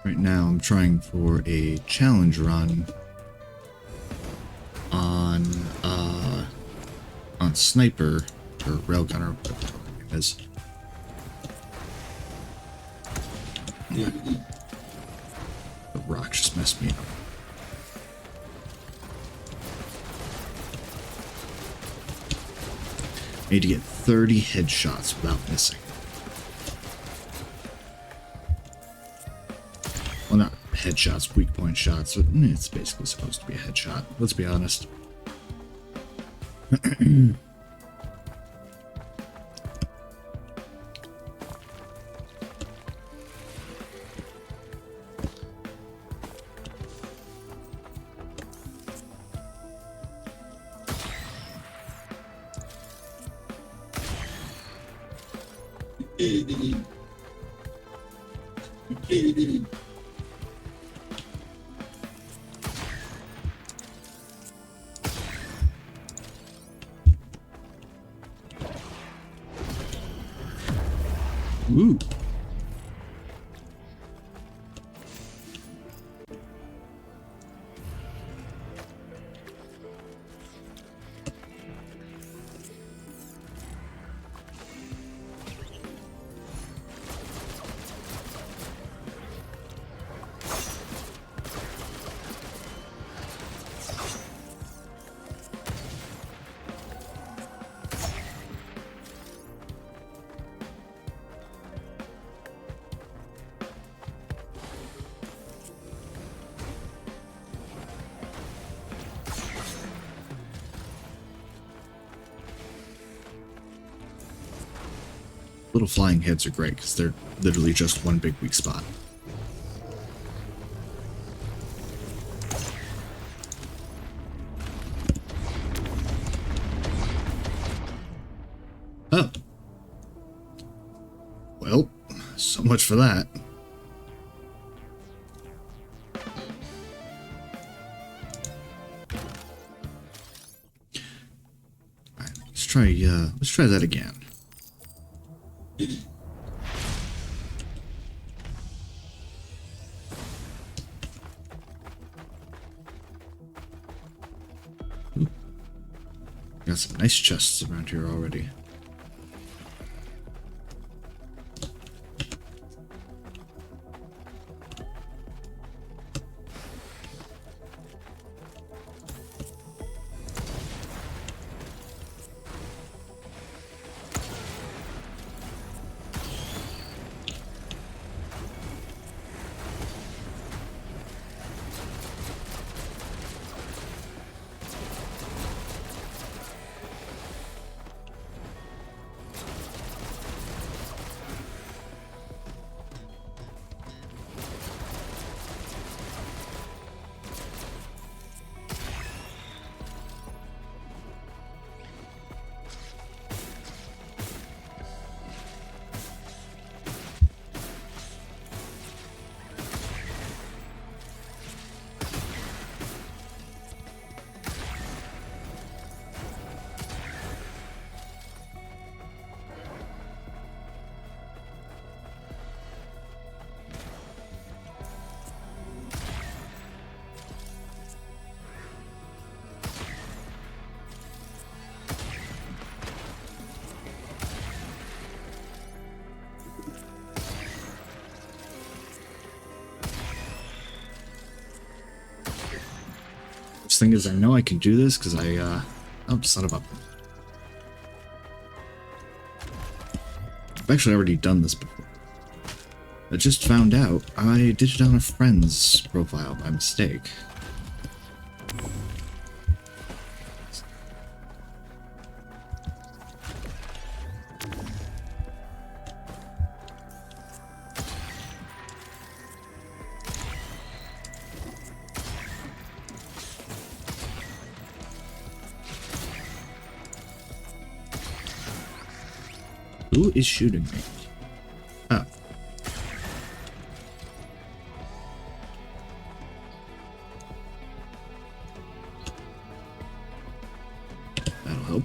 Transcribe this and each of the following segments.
Right now, I'm trying for a challenge run on Sniper or Railgunner, whatever it is. The rock just messed me up. I need to get 30 headshots without missing. Well, not headshots, weak point shots. It's basically supposed to be a headshot. Let's be honest. Ooh. Little flying heads are great because they're literally just one big weak spot. Oh. Well, so much for that. Alright, let's try that again. Ooh. Got some nice chests around here already. Thing is, I know I can do this because oh, son of a... I've actually already done this before. I just found out I did it on a friend's profile by mistake. Who is shooting me? Oh. That'll help.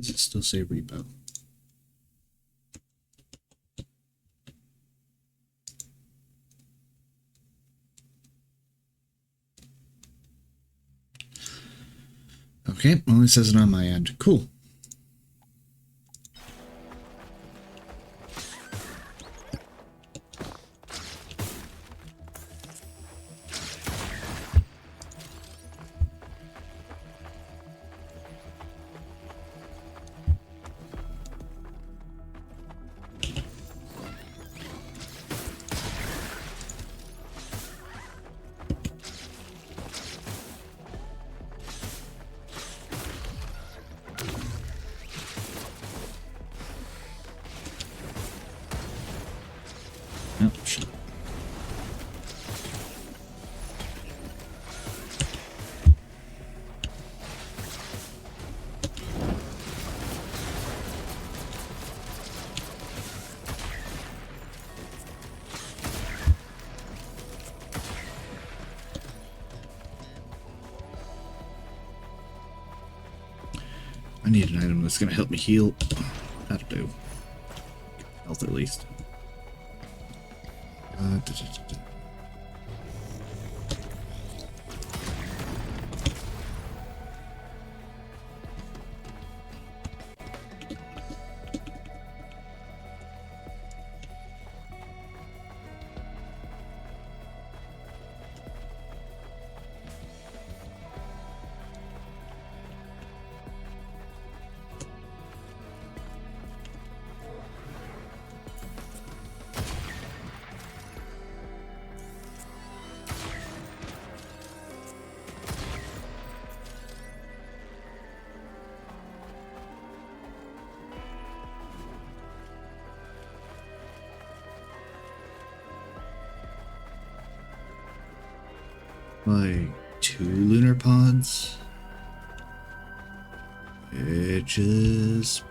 Does it still say repo? Okay, only says it on my end. Cool. Oh, shit. I need an item that's gonna help me heal. That'll do. Health at least. Like 2 lunar pods, which is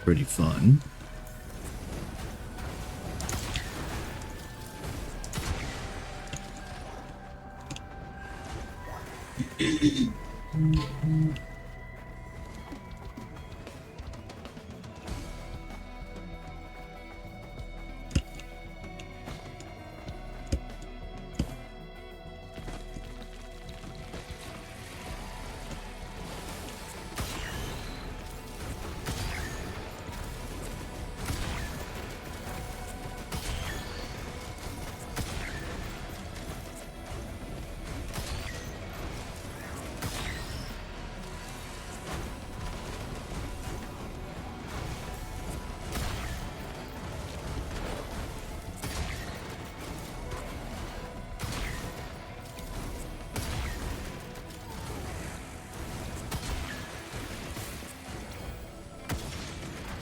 pretty fun.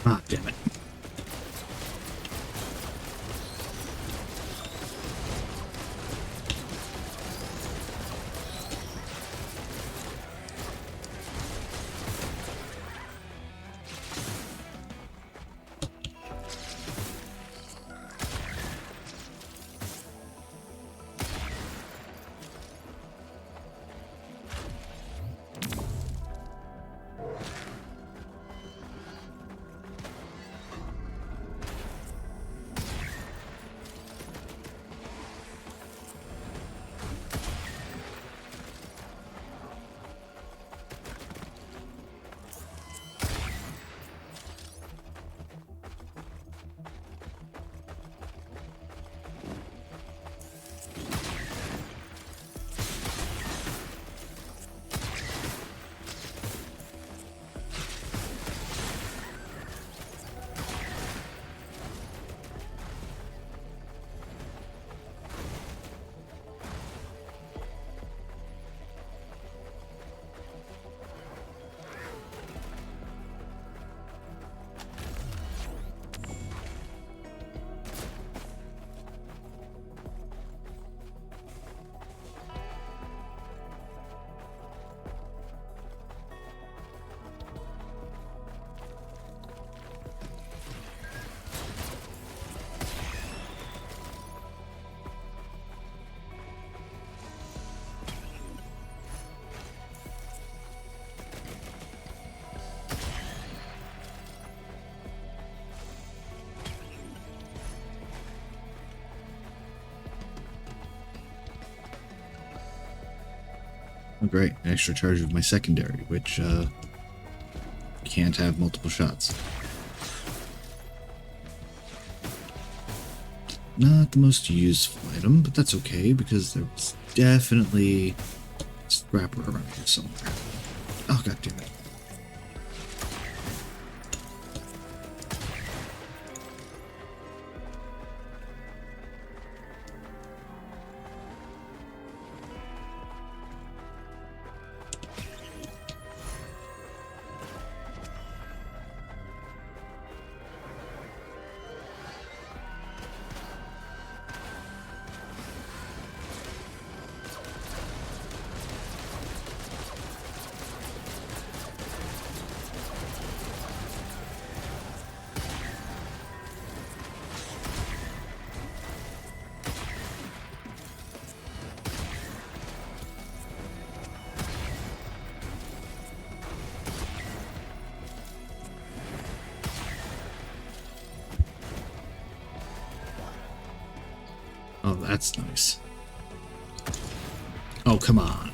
Ah, damn it. Oh, great. An extra charge of my secondary, which, can't have multiple shots. Not the most useful item, but that's okay, because there's definitely a scrapper around here somewhere. Oh, god damn it. Oh, that's nice. Oh, come on.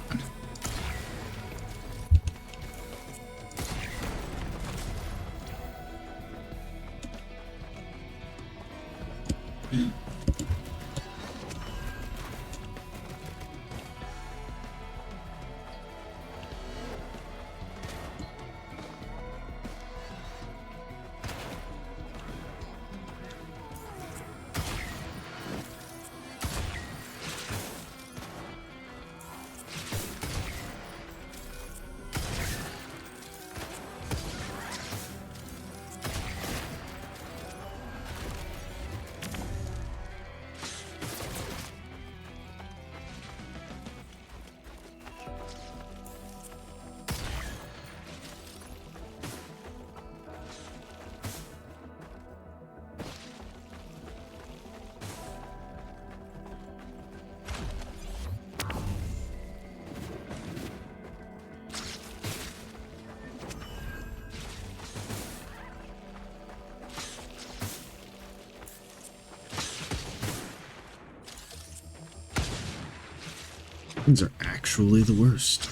Things are actually the worst.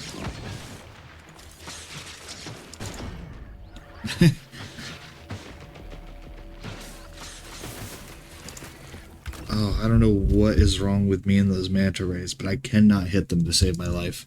Oh, I don't know what is wrong with me and those manta rays, but I cannot hit them to save my life.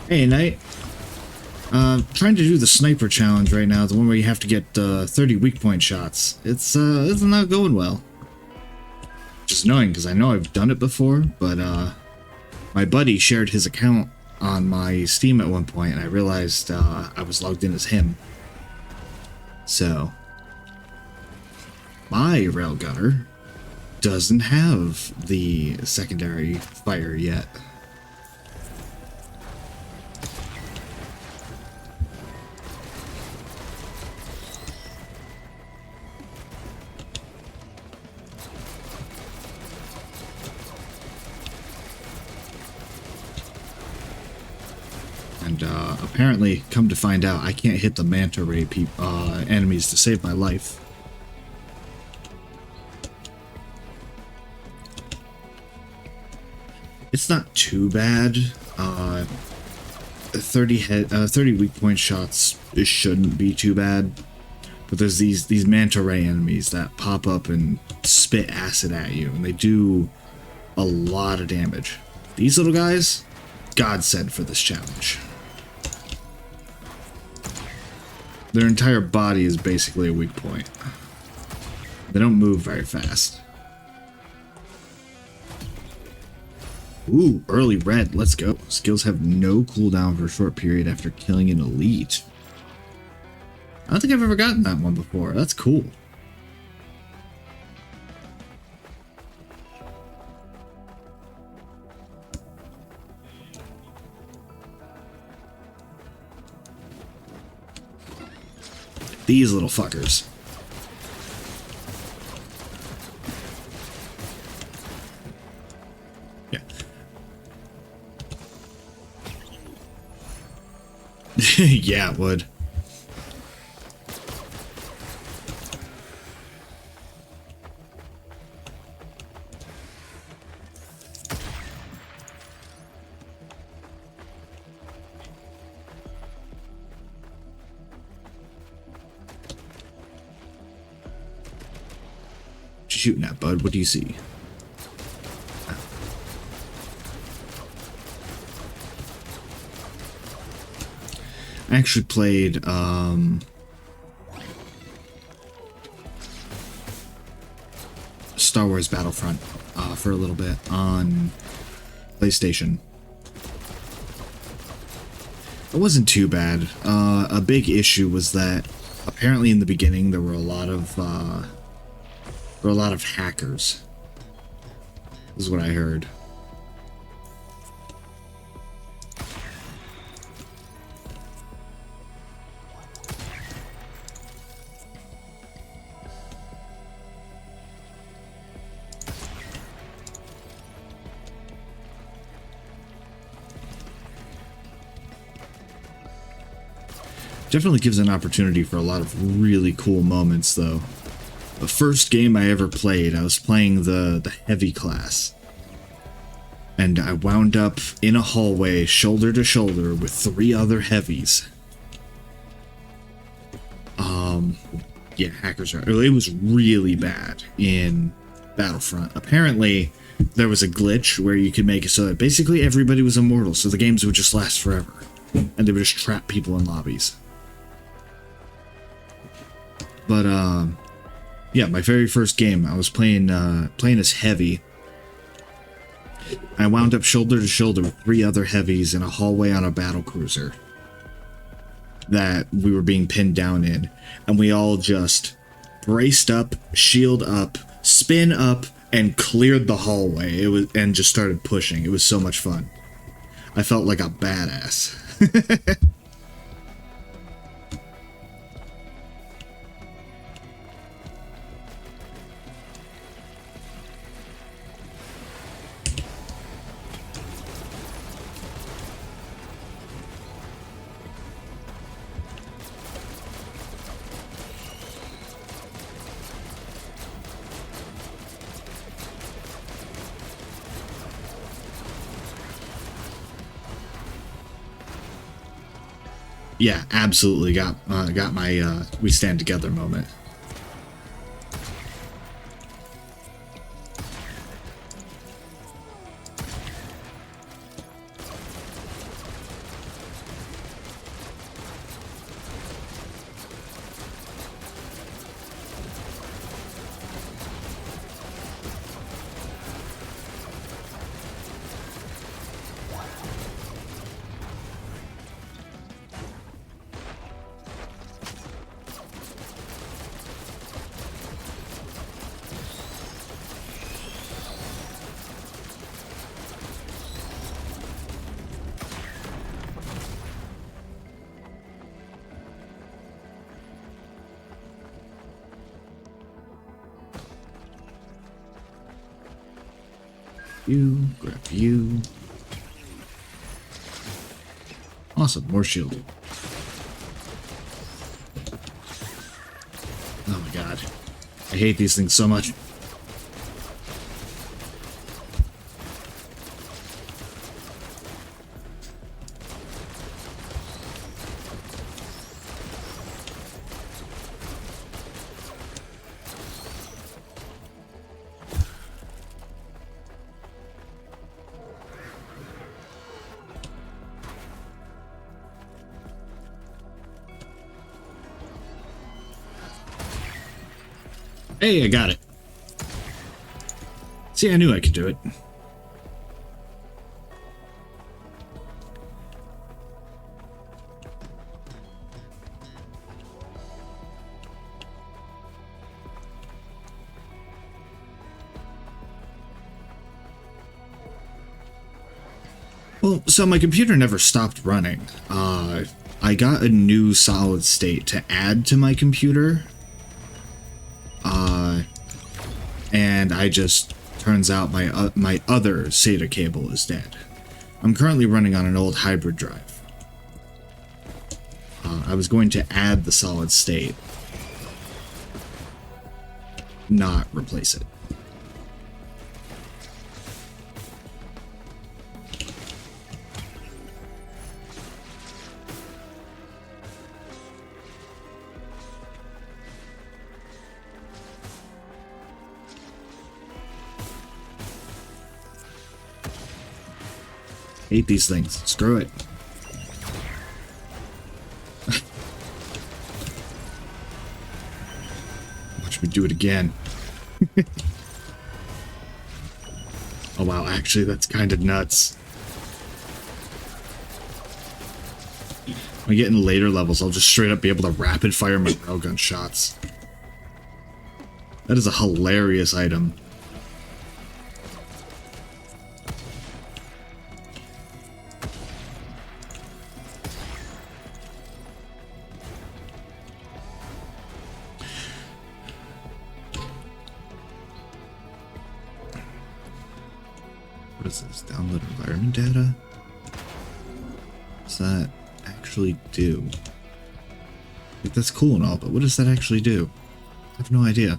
Hey, Knight. Trying to do the sniper challenge right now, the one where you have to get 30 weak point shots. It's not going well. Which is annoying because I know I've done it before, but my buddy shared his account on my Steam at one point, and I realized I was logged in as him. So my railgunner doesn't have the secondary fire yet. And apparently, come to find out, I can't hit the manta ray enemies to save my life. It's not too bad. 30 weak point shots, it shouldn't be too bad. But there's these manta ray enemies that pop up and spit acid at you, and they do a lot of damage. These little guys, godsend for this challenge. Their entire body is basically a weak point. They don't move very fast. Ooh, early red, let's go. Skills have no cooldown for a short period after killing an elite. I don't think I've ever gotten that one before. That's cool. These little fuckers. Yeah. Yeah, it would. Shooting at, bud? What do you see? I actually played Star Wars Battlefront for a little bit on PlayStation. It wasn't too bad. A big issue was that apparently in the beginning there were a lot of hackers. This is what I heard. Definitely gives an opportunity for a lot of really cool moments, though. The first game I ever played, I was playing the heavy class. And I wound up in a hallway, shoulder to shoulder, with 3 other heavies. Yeah, hackers are... It was really bad in Battlefront. Apparently, there was a glitch where you could make it so that basically everybody was immortal, so the games would just last forever. And they would just trap people in lobbies. But, yeah, my very first game, I was playing as heavy. I wound up shoulder to shoulder with 3 other heavies in a hallway on a battle cruiser that we were being pinned down in, and we all just braced up, shield up, spin up, and cleared the hallway. And just started pushing. It was so much fun. I felt like a badass. Yeah, absolutely got my we stand together moment. You, grab you. Awesome, more shield. Oh my god. I hate these things so much. Hey, I got it. See, I knew I could do it. Well, so my computer never stopped running. I got a new solid state to add to my computer. And I just, turns out my other SATA cable is dead. I'm currently running on an old hybrid drive. I was going to add the solid state, not replace it. Hate these things. Screw it. Watch me do it again. Oh wow, actually that's kind of nuts. When I get in later levels, I'll just straight up be able to rapid fire my railgun shots. That is a hilarious item. What is this? Download environment data? What does that actually do? Like, that's cool and all, but what does that actually do? I have no idea.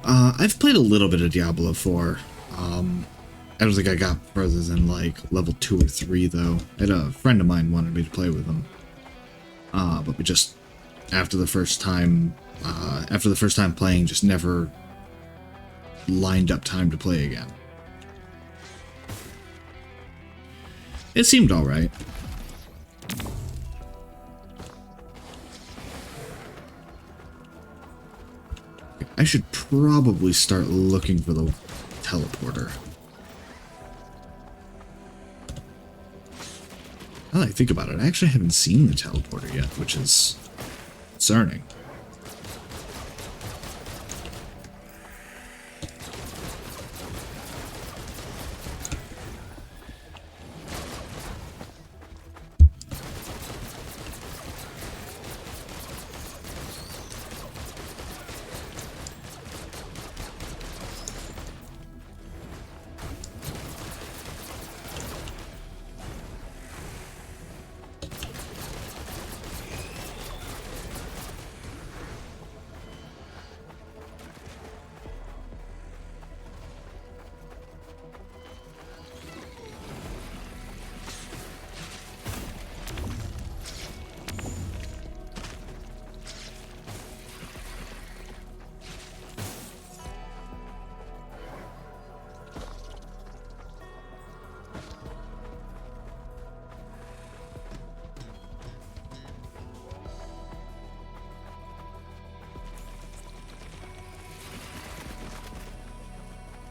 I've played a little bit of Diablo 4. I don't think I got further than like level 2 or 3 though. I had a friend of mine wanted me to play with him. But we just, after the first time playing, just never lined up time to play again. It seemed alright. I should probably start looking for the teleporter. Now that I think about it, I actually haven't seen the teleporter yet, which is concerning.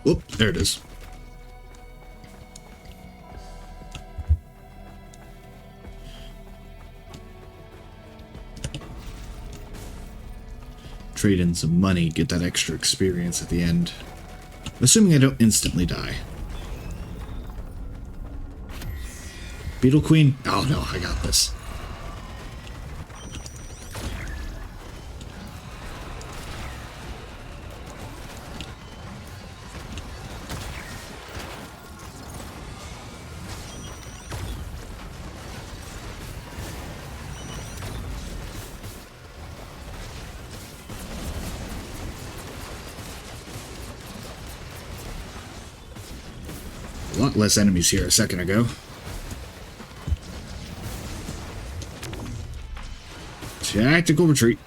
Whoop, there it is. Trade in some money, get that extra experience at the end. Assuming I don't instantly die. Beetle Queen? Oh no, I got this. A lot less enemies here a second ago. Tactical retreat.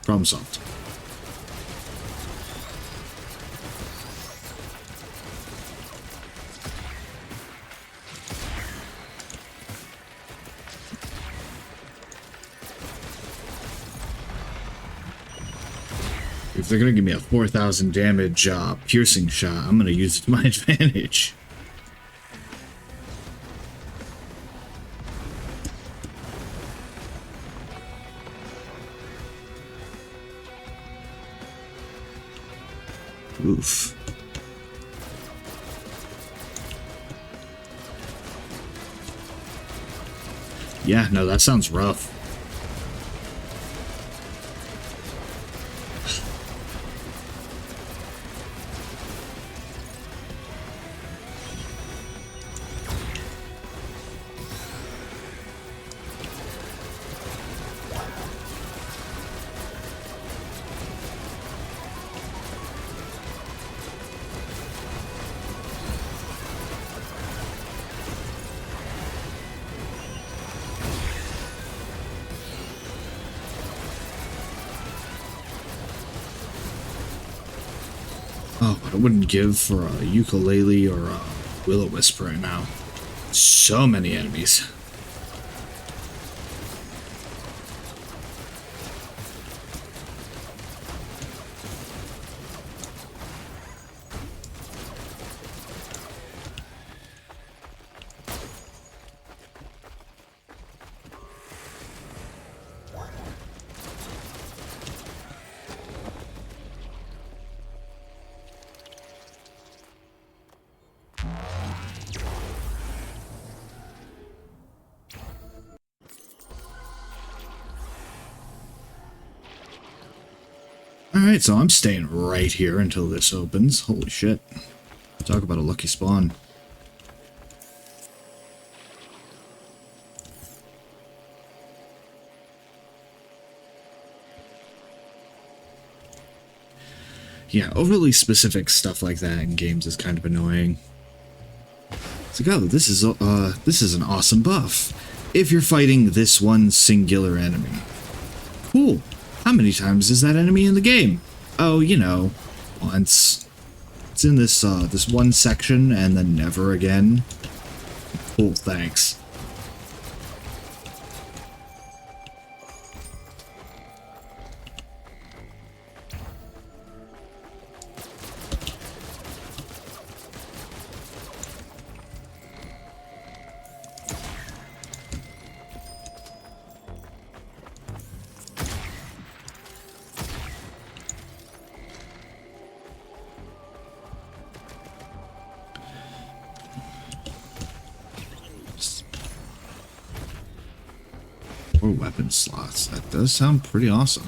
Problem solved. If they're gonna give me a 4,000 damage piercing shot, I'm gonna use it to my advantage. Oof. Yeah, no, that sounds rough. Oh, what I wouldn't give for a ukulele or a will-o-wisp right now. So many enemies. Alright, so I'm staying right here until this opens. Holy shit. Talk about a lucky spawn. Yeah, overly specific stuff like that in games is kind of annoying. It's like, oh, this is an awesome buff. If you're fighting this one singular enemy. Cool. How many times is that enemy in the game? Oh, you know, once. It's in this this one section and then never again. Cool, thanks. Or weapon slots. That does sound pretty awesome.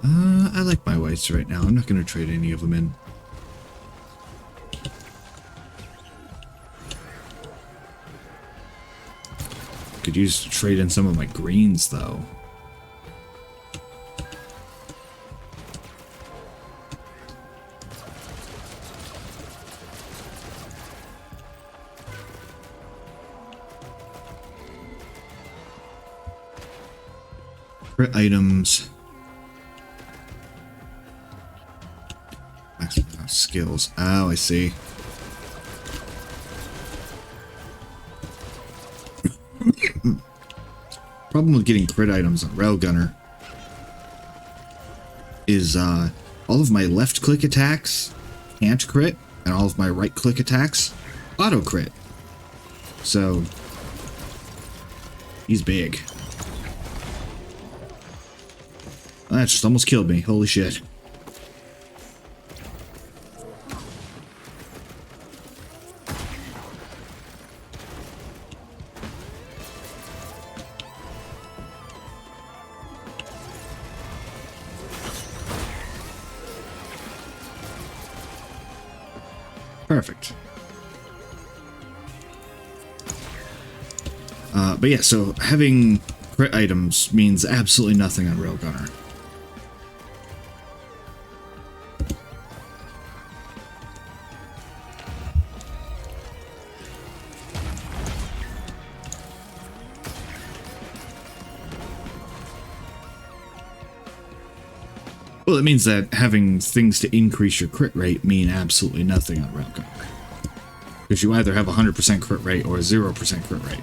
I like my whites right now. I'm not going to trade any of them in. Could use to trade in some of my greens, though. Crit items. Skills. Oh, I see. Problem with getting crit items on Railgunner is all of my left click attacks can't crit, and all of my right-click attacks auto crit. So he's big. That just almost killed me. Holy shit. Perfect. But yeah, so having crit items means absolutely nothing on Railgunner. Well, it means that having things to increase your crit rate mean absolutely nothing on Railgunner. Because you either have a 100% crit rate or a 0% crit rate.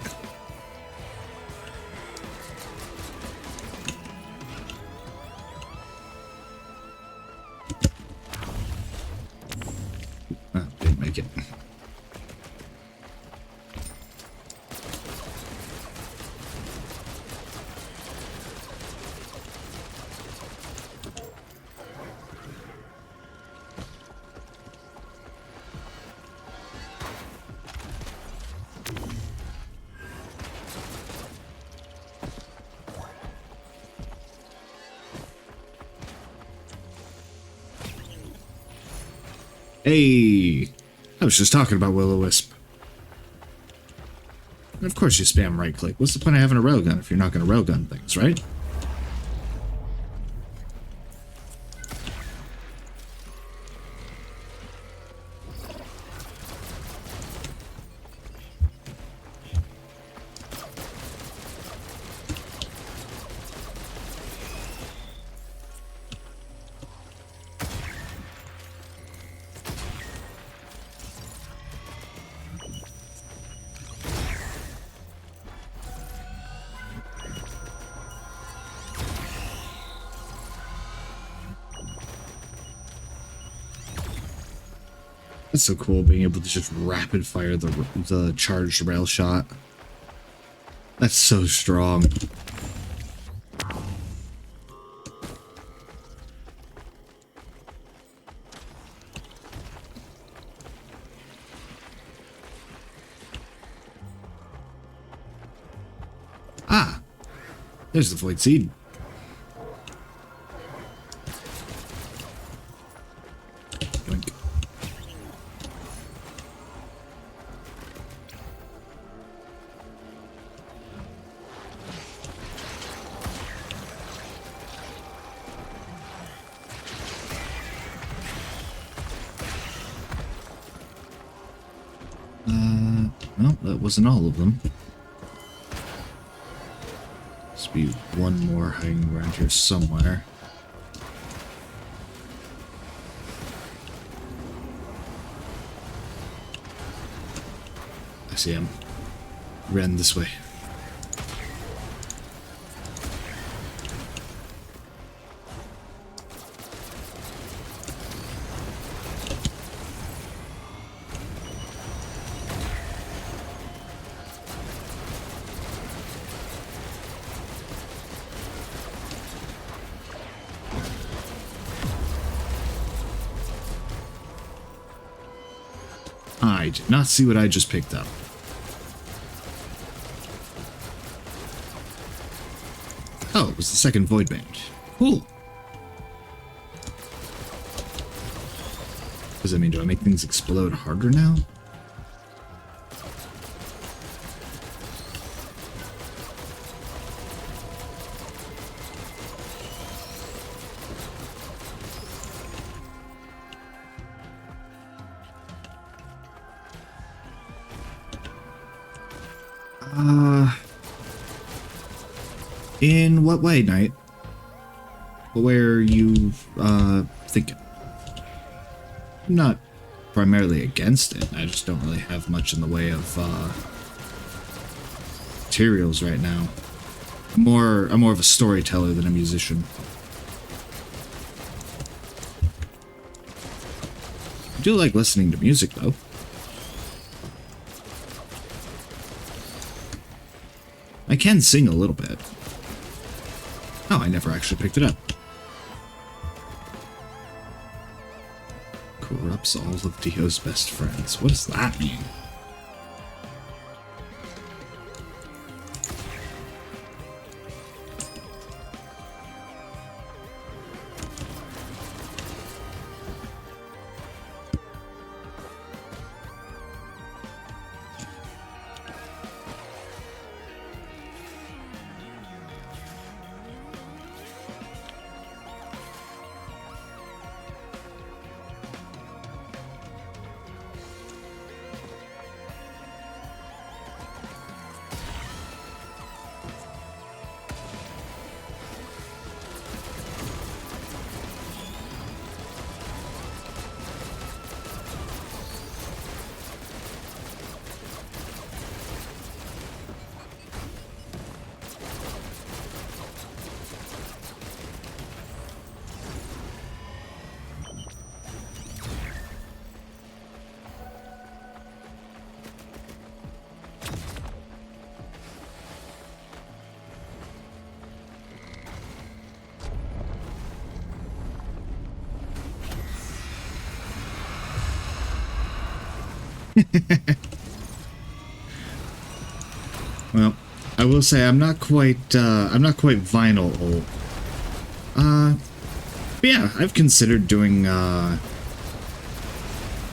Oh, didn't make it. Hey, I was just talking about Will-O-Wisp. And of course you spam right click. What's the point of having a railgun if you're not going to railgun things, right? That's so cool, being able to just rapid fire the charged rail shot. That's so strong. Ah, there's the Void Seed. Yoink. Well, that wasn't all of them. Must be one more hanging around here somewhere. I see him. Ran this way. I did not see what I just picked up. Oh, it was the second Void Band. Cool. Does that mean, do I make things explode harder now? In what way, Knight? What way are you, thinking? I'm not primarily against it. I just don't really have much in the way of, materials right now. I'm more of a storyteller than a musician. do like listening to music, though. I can sing a little bit. Oh, I never actually picked it up. Corrupts all of Dio's best friends. What does that mean? Well, I will say I'm not quite vinyl old. But yeah, I've considered doing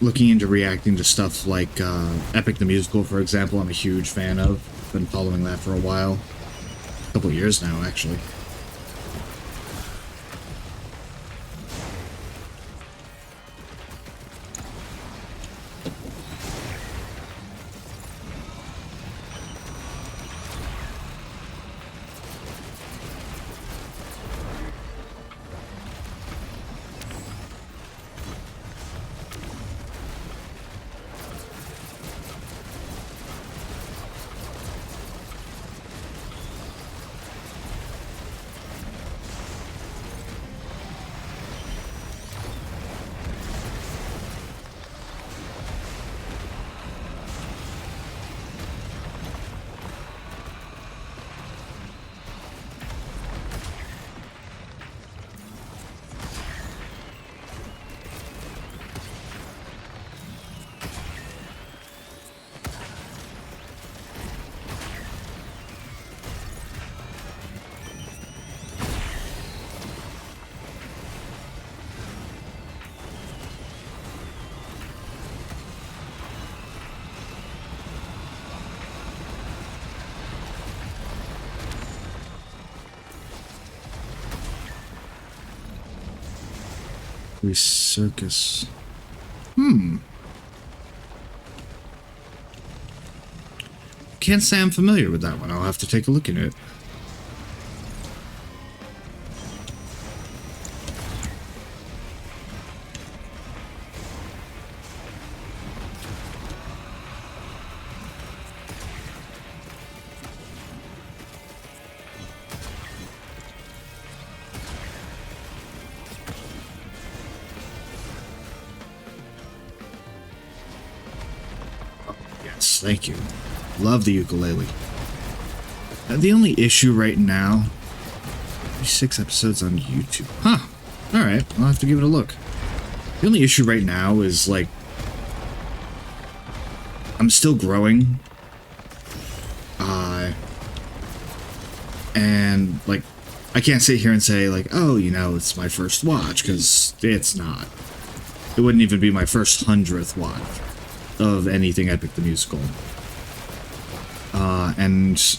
looking into reacting to stuff like Epic the Musical, for example. I'm a huge fan of. Been following that for a while. A couple years now, actually. Circus. Can't say I'm familiar with that one. I'll have to take a look at it. Thank you. Love the ukulele. The only issue right now... 6 episodes on YouTube. Huh. Alright, I'll have to give it a look. The only issue right now is, like... I'm still growing. And, like, I can't sit here and say, like, oh, you know, it's my first watch, because it's not. It wouldn't even be my first 100th watch of anything Epic the Musical. And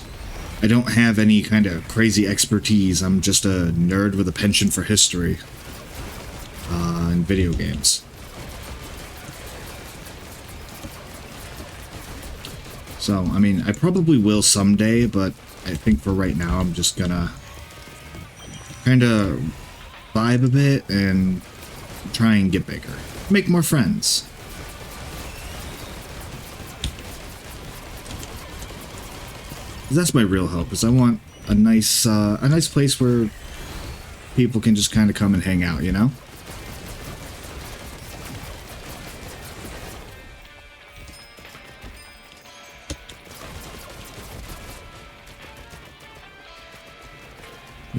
I don't have any kind of crazy expertise. I'm just a nerd with a penchant for history and video games. So, I mean, I probably will someday, but I think for right now I'm just gonna kind of vibe a bit and try and get bigger. Make more friends. That's my real hope, is I want a nice place where people can just kind of come and hang out, you know?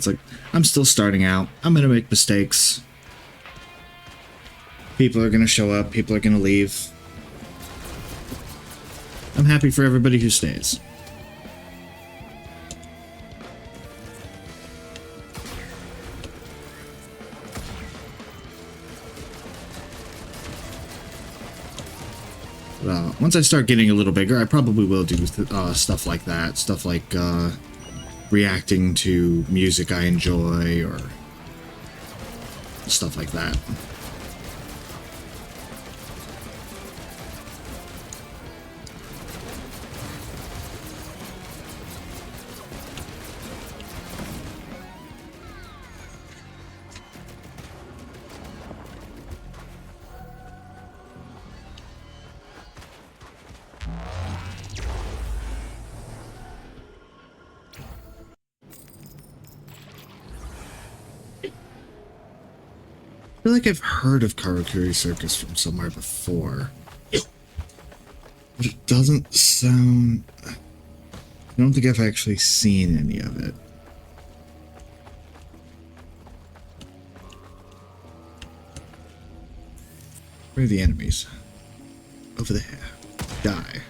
It's like, I'm still starting out. I'm gonna make mistakes. People are gonna show up. People are gonna leave. I'm happy for everybody who stays. Once I start getting a little bigger, I probably will do stuff like that. Stuff like reacting to music I enjoy or stuff like that. I feel like I've heard of Karakuri Circus from somewhere before. But it doesn't sound... I don't think I've actually seen any of it. Where are the enemies? Over there. Die.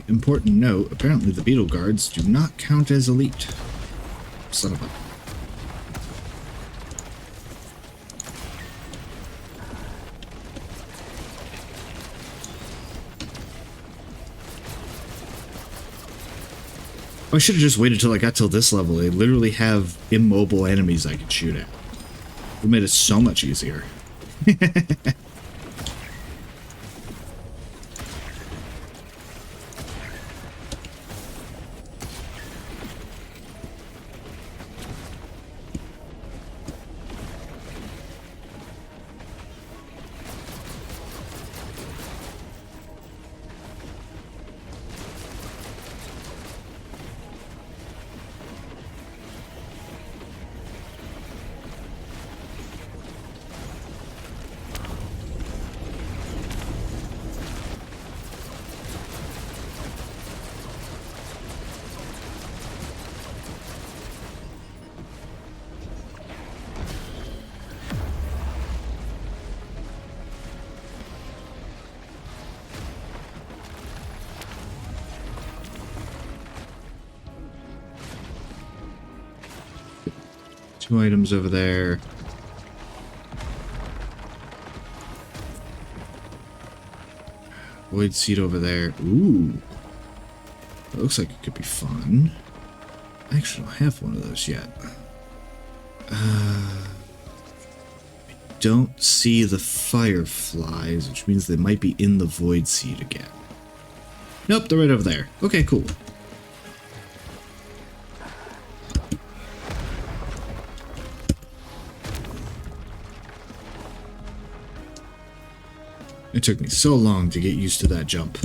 Important note, apparently the Beetle Guards do not count as elite. Son of a... I should have just waited till I got till this level. They literally have immobile enemies I can shoot at. It made it so much easier. Two items over there. Void seed over there. Ooh. That looks like it could be fun. I actually don't have one of those yet. I don't see the fireflies, which means they might be in the void seed again. Nope, they're right over there. Okay, cool. It took me so long to get used to that jump.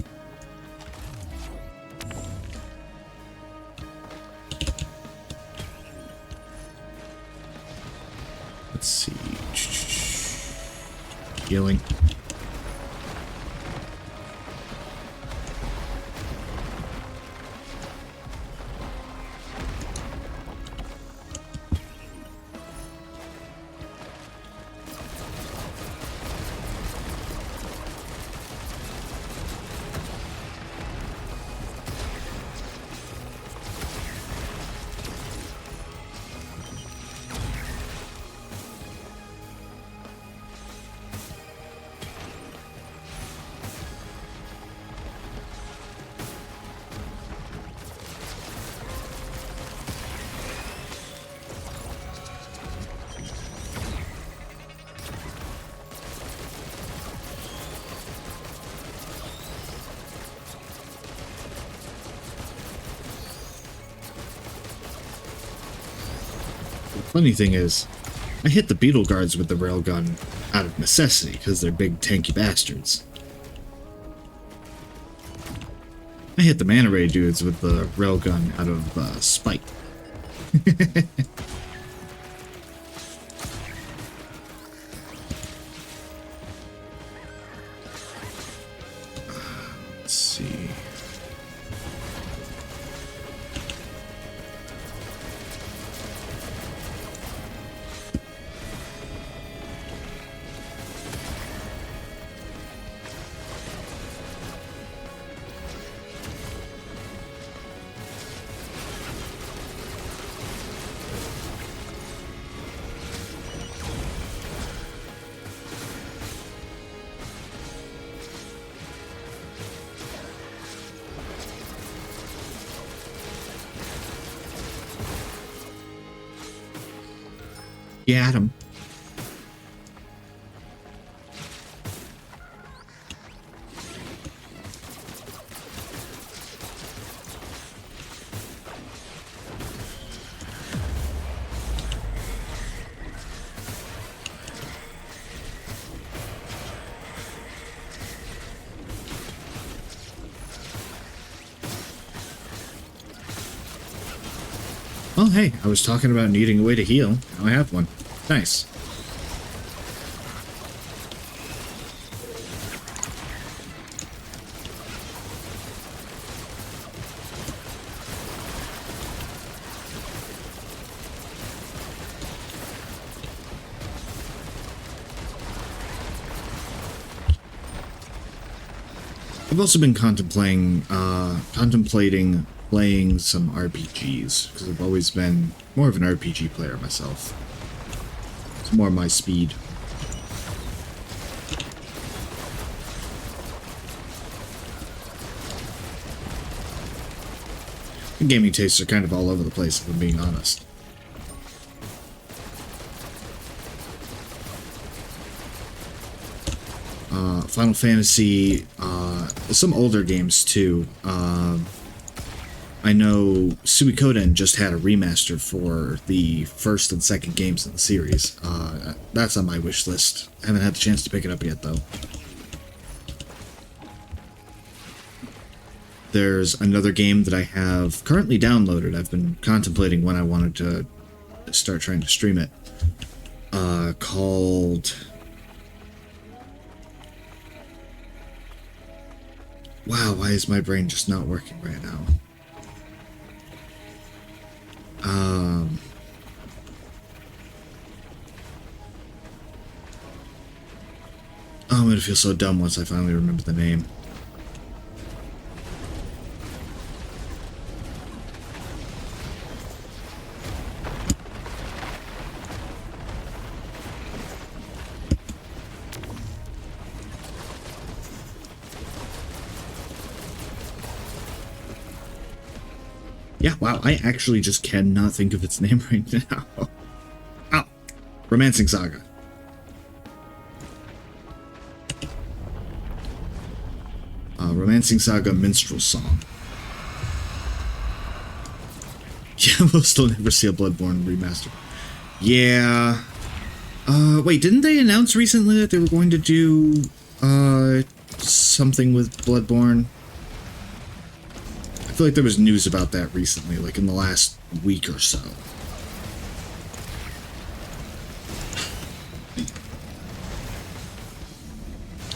Let's see. Healing. Funny thing is, I hit the beetle guards with the railgun out of necessity, because they're big tanky bastards. I hit the Manta Ray dudes with the railgun out of spite. Let's see. You had him. Oh, hey, I was talking about needing a way to heal. Now I have one. Nice. I've also been contemplating playing some RPGs, because I've always been more of an RPG player myself. It's more my speed. The gaming tastes are kind of all over the place, if I'm being honest. Final Fantasy, some older games too. I know Suikoden just had a remaster for the first and second games in the series. That's on my wish list. I haven't had the chance to pick it up yet, though. There's another game that I have currently downloaded. I've been contemplating when I wanted to start trying to stream it. Called... Wow, why is my brain just not working right now? Oh, I'm gonna feel so dumb once I finally remember the name. Yeah, wow, I actually just cannot think of its name right now. Oh, Romancing Saga. Romancing Saga Minstrel Song. Yeah, we'll still never see a Bloodborne remaster. Yeah. Wait, didn't they announce recently that they were going to do, something with Bloodborne? I feel like there was news about that recently, like in the last week or so.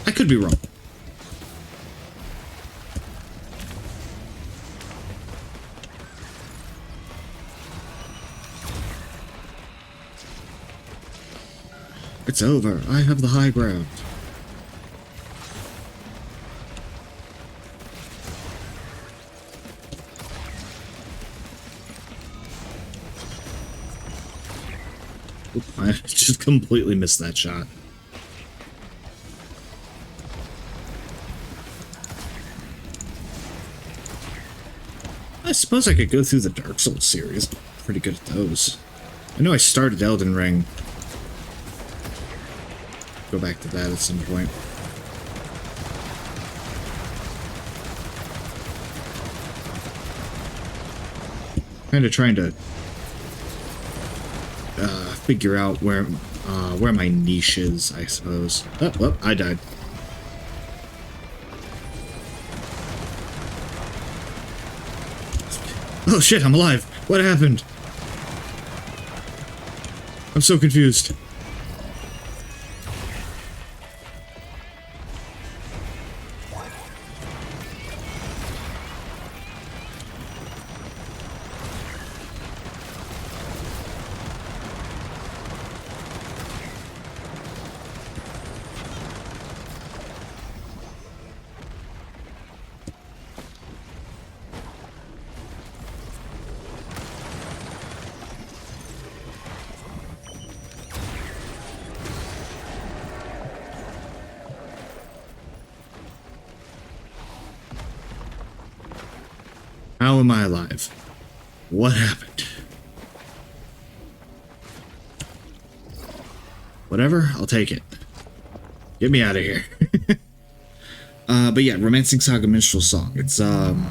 I could be wrong. It's over. I have the high ground. Oop, I just completely missed that shot. I suppose I could go through the Dark Souls series. I'm pretty good at those. I know I started Elden Ring. Go back to that at some point. Kind of trying to figure out where my niche is, I suppose. Oh, well, I died. Oh shit, I'm alive. What happened? I'm so confused. How am I alive? What happened? Whatever, I'll take it. Get me out of here. But yeah, Romancing Saga Minstrel Song. It's an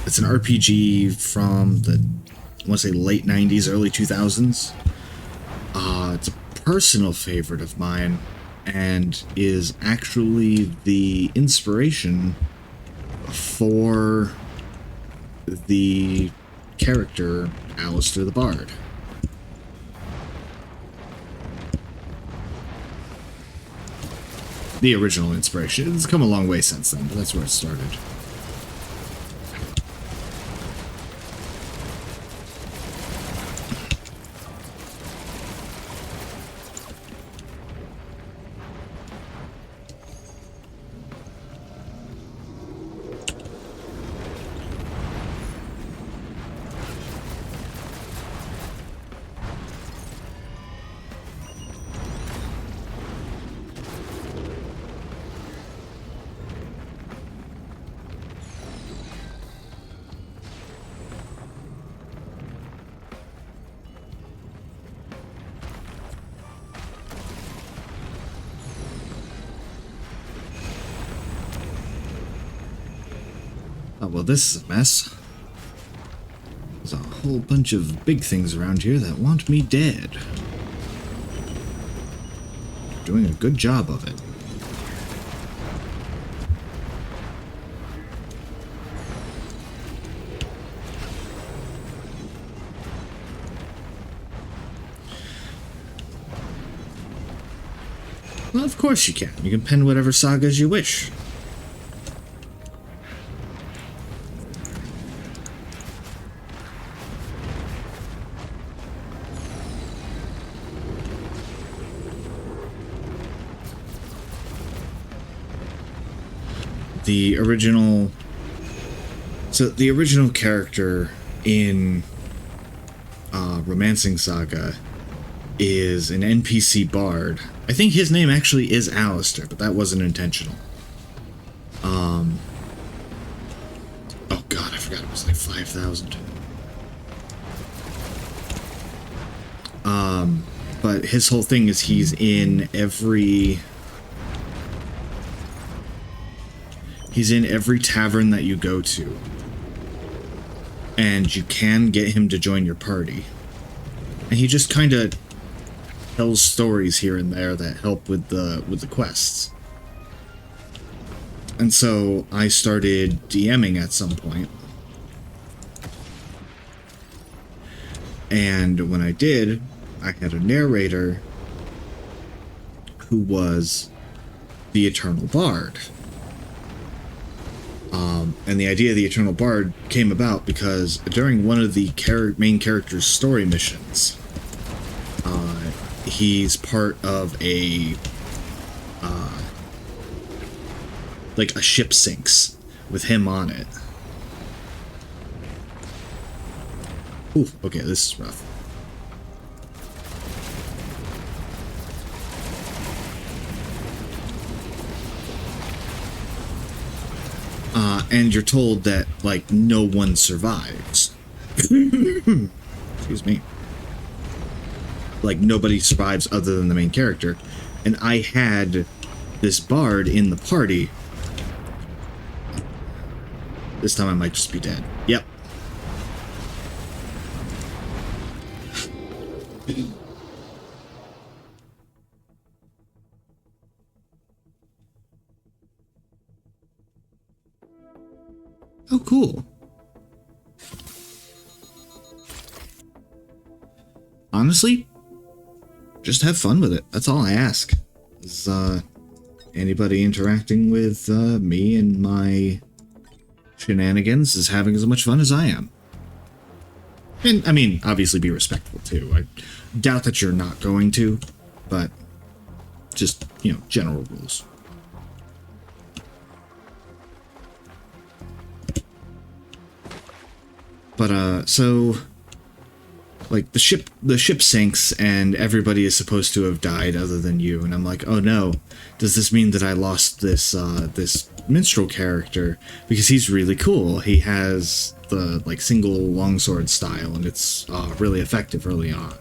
RPG from the, I want to say, late 90s, early 2000s. It's a personal favorite of mine, and is actually the inspiration for the character Alistair the Bard. The original inspiration. It's come a long way since then, but that's where it started. Oh, well, this is a mess. There's a whole bunch of big things around here that want me dead. Doing a good job of it. Well, of course you can. You can pen whatever sagas you wish. The original character in Romancing Saga is an NPC bard. I think his name actually is Alistair, but that wasn't intentional. Oh god, I forgot it was like 5,000. But his whole thing is he's in every tavern that you go to, and you can get him to join your party, and he just kind of tells stories here and there that help with the quests. And so I started DMing at some point, and when I did, I had a narrator who was the Eternal Bard. And the idea of the Eternal Bard came about because during one of the main character's story missions, he's part of a ship sinks with him on it. Ooh, okay, this is rough. And you're told that, like, no one survives. Excuse me. Like, nobody survives other than the main character. And I had this bard in the party. This time I might just be dead. Yep. Oh, cool. Honestly, just have fun with it. That's all I ask. Is anybody interacting with me and my shenanigans is having as much fun as I am. And, I mean, obviously be respectful, too. I doubt that you're not going to, but just, you know, general rules. But, so, like, the ship sinks, and everybody is supposed to have died other than you, and I'm like, oh no, does this mean that I lost this, this minstrel character? Because he's really cool. He has the, like, single longsword style, and it's really effective early on.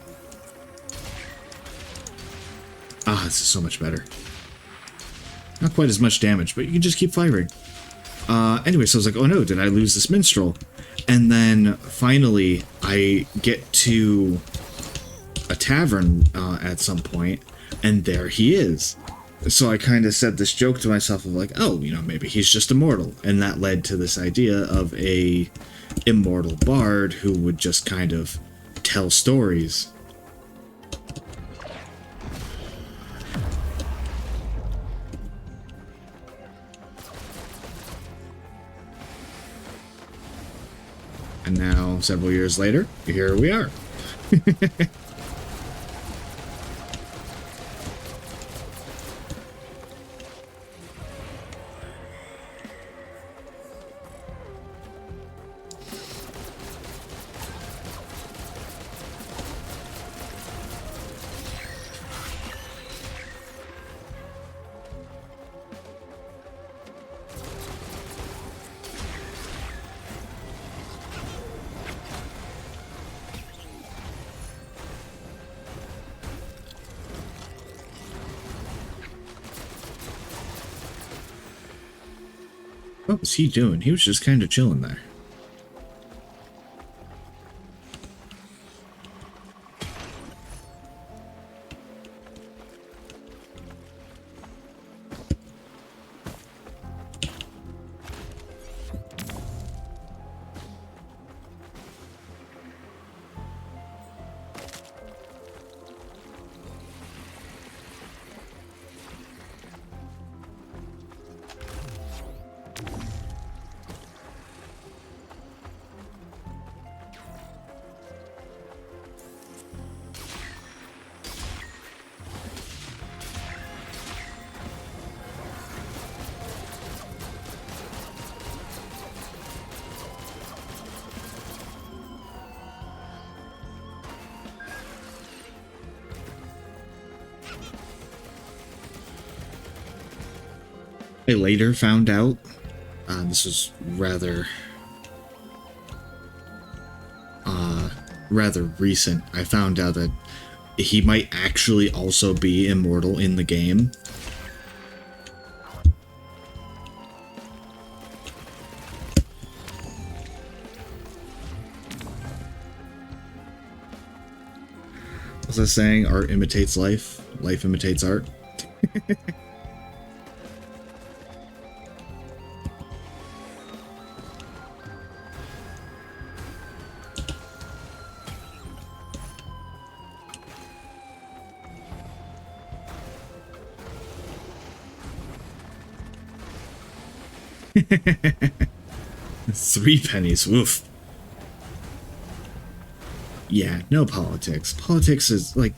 Ah, this is so much better. Not quite as much damage, but you can just keep firing. Anyway, so I was like, oh no, did I lose this minstrel? And then, finally, I get to a tavern at some point, and there he is. So I kind of said this joke to myself of like, oh, you know, maybe he's just immortal. And that led to this idea of a immortal bard who would just kind of tell stories. And now, several years later, here we are. What was he doing? He was just kind of chilling there. I later found out, this was rather recent, I found out that he might actually also be immortal in the game. Was I saying art imitates life? Life imitates art? Three pennies, woof. Yeah, no politics. Politics is, like,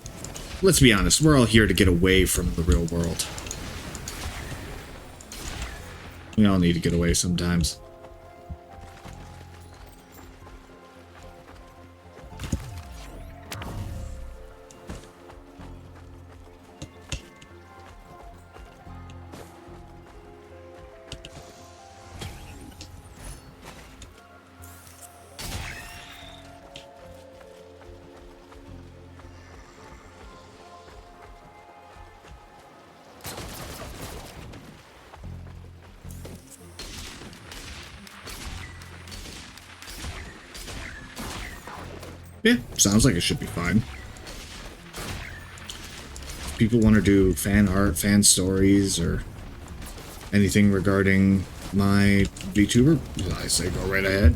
let's be honest, we're all here to get away from the real world. We all need to get away sometimes. Yeah, sounds like it should be fine. people want to do fan art, fan stories, or anything regarding my VTuber, I say go right ahead.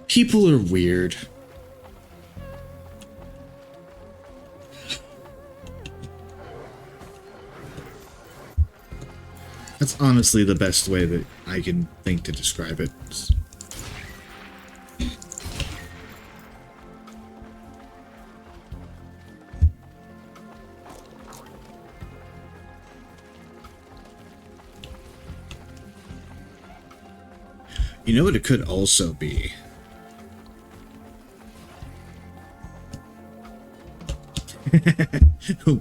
People are weird. That's honestly the best way that I can think to describe it. You know what it could also be?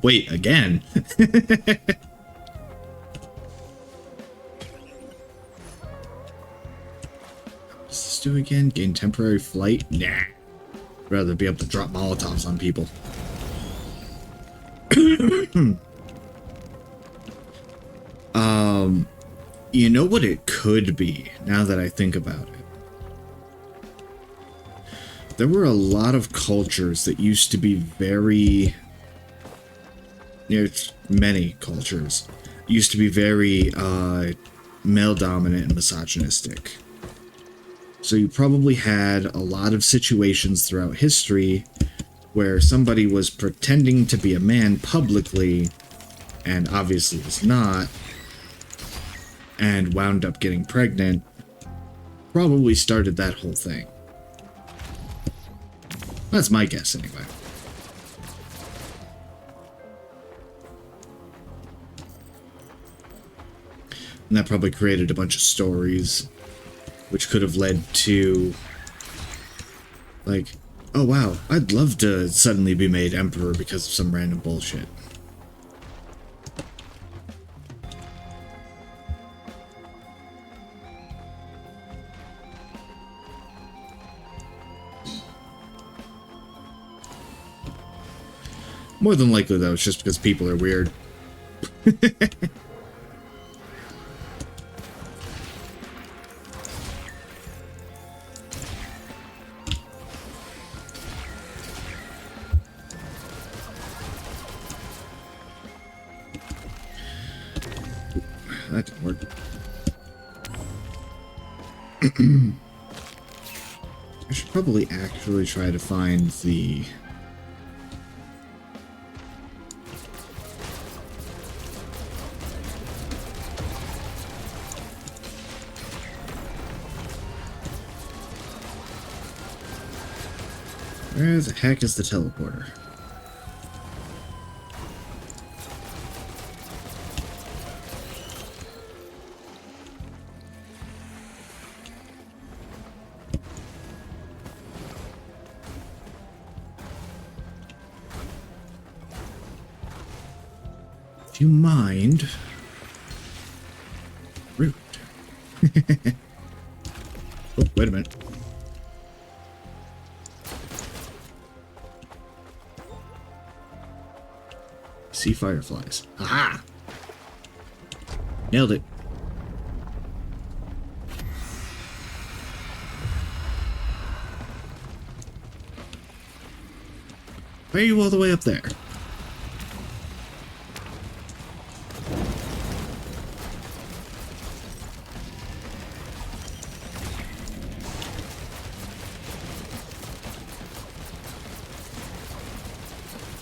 Wait, again? What's this do again? Gain temporary flight? Nah. Rather be able to drop Molotovs on people. You know what it could be, now that I think about it? There were a lot of cultures that used to be very... many cultures used to be very male-dominant and misogynistic. So you probably had a lot of situations throughout history where somebody was pretending to be a man publicly, and obviously was not, and wound up getting pregnant. Probably started that whole thing. That's my guess, anyway. And that probably created a bunch of stories, which could have led to, like, oh wow, I'd love to suddenly be made emperor because of some random bullshit. More than likely, though, it's just because people are weird. That didn't work. I should probably actually try to find the... Where the heck is the teleporter? Do you mind? Rude. Oh, wait a minute. See fireflies. Aha! Nailed it. Why are you all the way up there?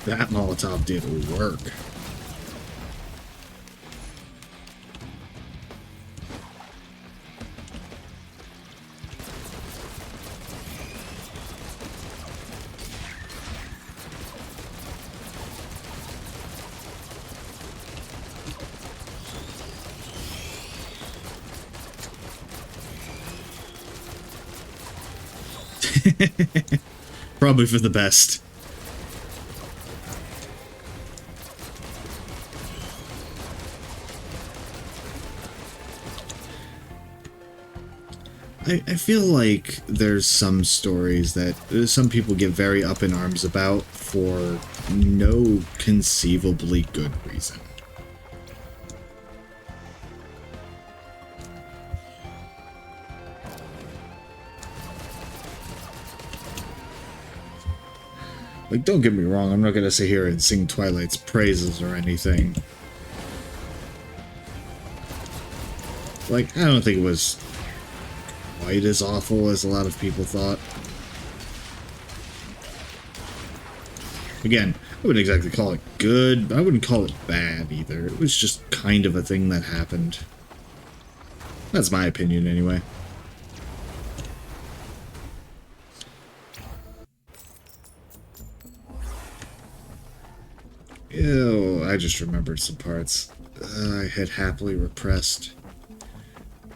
That Molotov did work. Probably for the best. I feel like there's some stories that some people get very up in arms about for no conceivably good reason. Like, don't get me wrong, I'm not gonna sit here and sing Twilight's praises or anything. Like, I don't think it was quite as awful as a lot of people thought. Again, I wouldn't exactly call it good, but I wouldn't call it bad either. It was just kind of a thing that happened. That's my opinion anyway. Ew, I just remembered some parts I had happily repressed.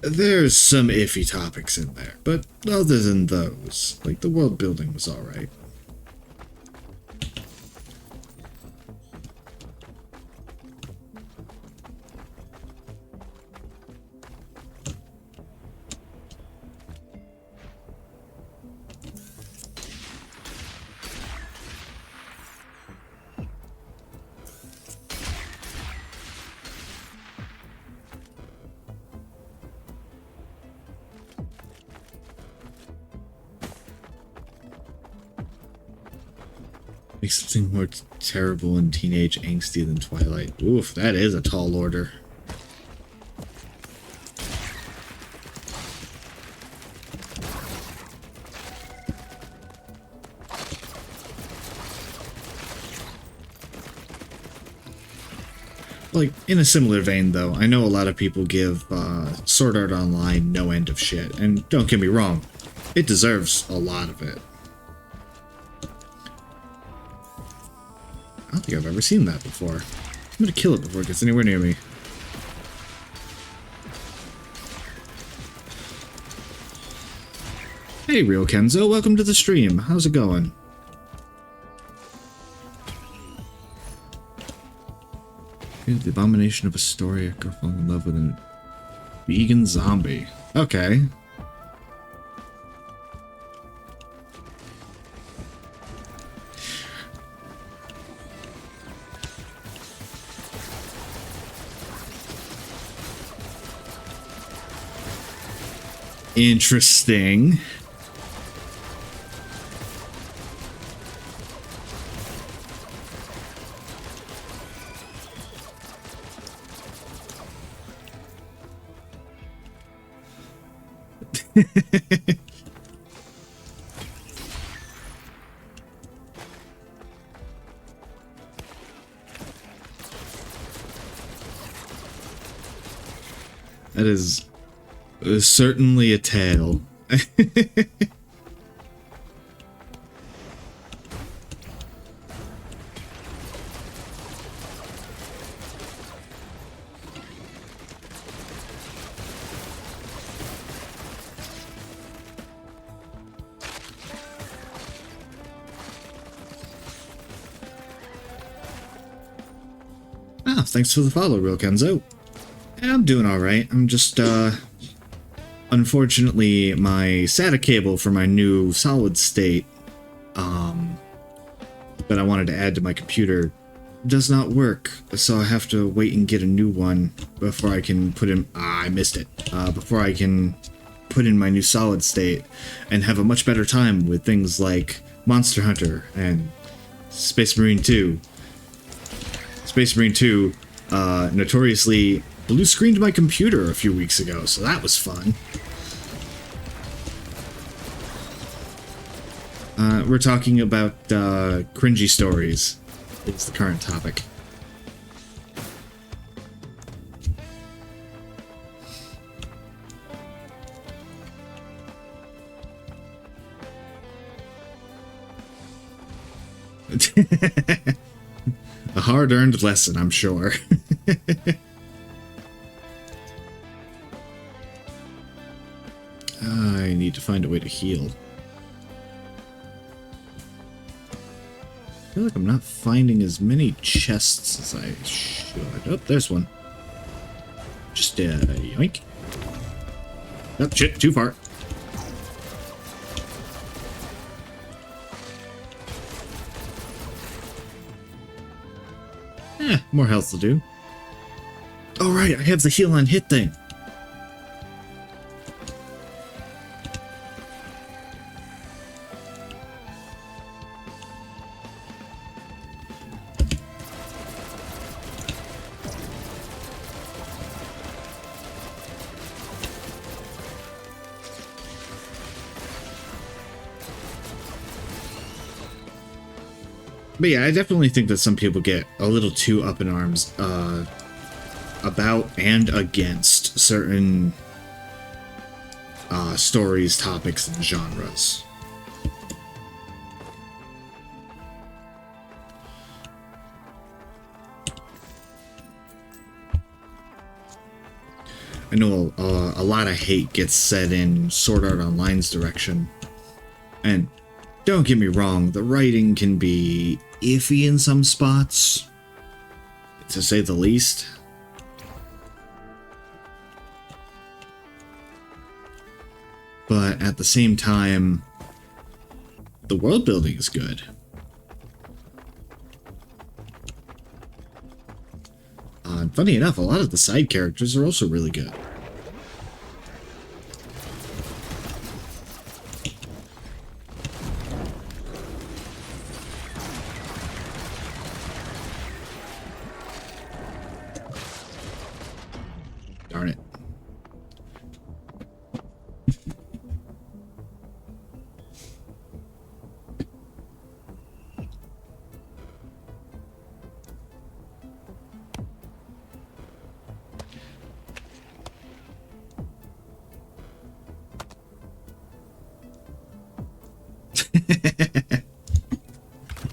There's some iffy topics in there, but other than those, like, the world building was alright. Make something more terrible and teenage angsty than Twilight. Oof, that is a tall order. Like, in a similar vein, though, I know a lot of people give Sword Art Online no end of shit, and don't get me wrong, it deserves a lot of it. I don't think I've ever seen that before. I'm gonna kill it before it gets anywhere near me. Hey, Real Kenzo, welcome to the stream. How's it going? The abomination of Astoria, girl falling in love with a vegan zombie. Okay. Interesting. That is certainly a tale. Ah, thanks for the follow, Real Kenzo. Yeah, I'm doing alright. I'm just, unfortunately, my SATA cable for my new solid state, that I wanted to add to my computer does not work, so I have to wait and get a new one before I can put in, I missed it, before I can put in my new solid state and have a much better time with things like Monster Hunter and Space Marine 2. Space Marine 2, notoriously blue screened my computer a few weeks ago, so that was fun. We're talking about cringy stories. It's the current topic. A hard-earned lesson, I'm sure. I need to find a way to heal. I feel like I'm not finding as many chests as I should. Oh, there's one. Just, yoink. Oh, shit, too far. More health will do. Oh right, I have the heal on hit thing. But yeah, I definitely think that some people get a little too up in arms about and against certain stories, topics, and genres. I know a lot of hate gets said in Sword Art Online's direction, and don't get me wrong, the writing can be iffy in some spots, to say the least. But at the same time, the world building is good. And funny enough, a lot of the side characters are also really good. Darn it.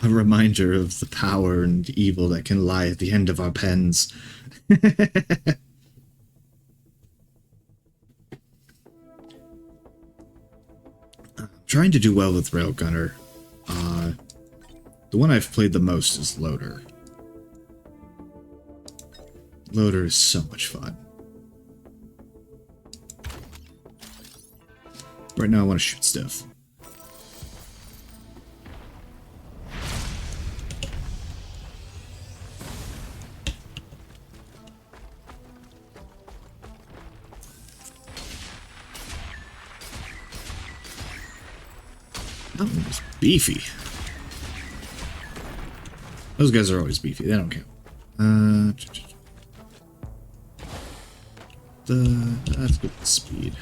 A reminder of the power and evil that can lie at the end of our pens. Trying to do well with Railgunner. The one I've played the most is Loader. Loader is so much fun. Right now I want to shoot stuff. That one was beefy. Those guys are always beefy. They don't count. That's good speed.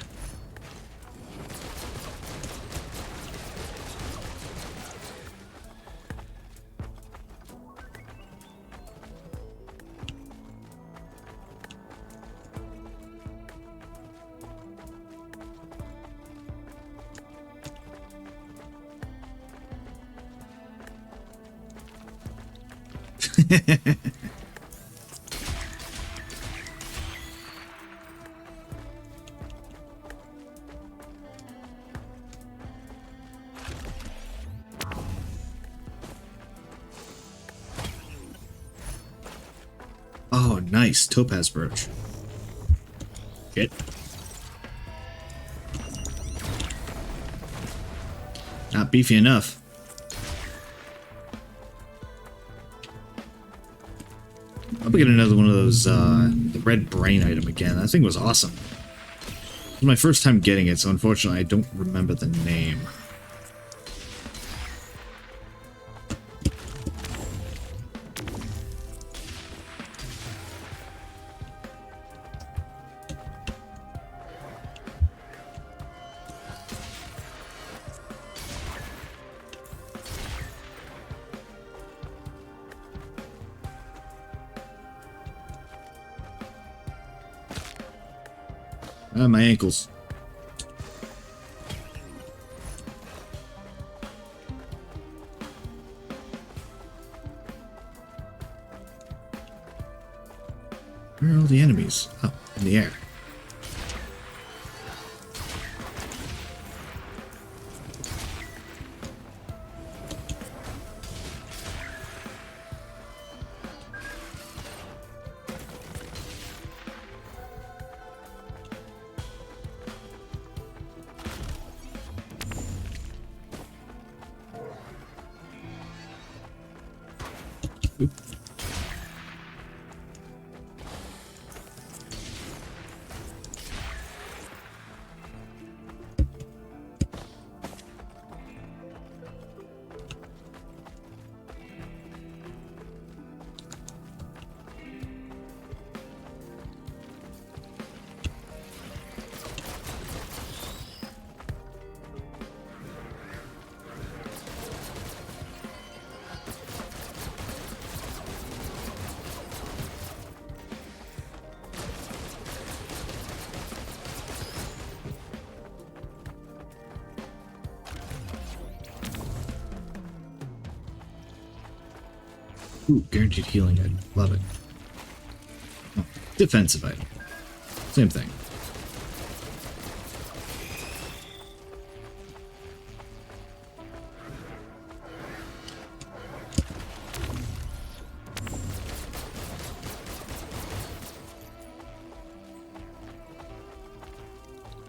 Oh, nice. Topaz brooch. Shit. Not beefy enough. I'll get another one of those, the red brain item again. That thing was awesome. It was my first time getting it, so unfortunately I don't remember the name. My ankles. Where are all the enemies? Oh, in the air. Ooh, guaranteed healing item. Love it. Oh, defensive item. Same thing.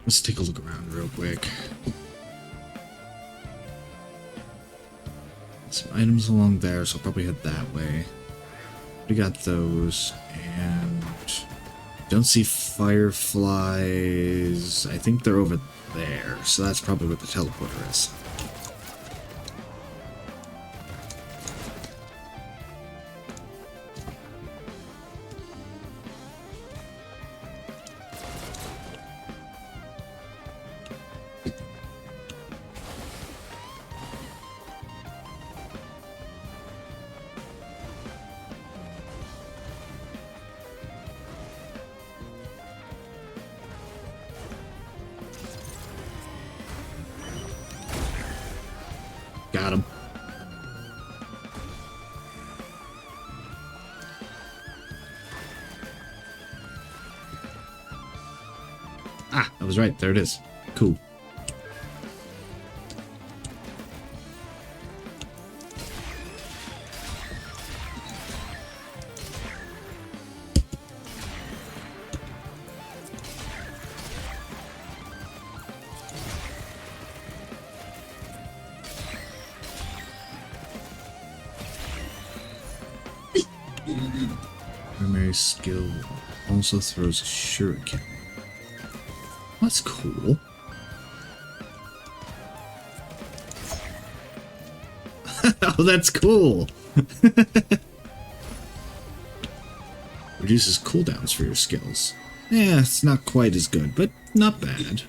Let's take a look around real quick. Some items along there, so I'll probably head that way. We got those, and don't see fireflies. I think they're over there, so that's probably where the teleporter is. Got him. Ah, I was right. There it is. Cool. Primary skill also throws a shuriken. That's cool. Oh, that's cool. Reduces cooldowns for your skills. Yeah, it's not quite as good, but not bad.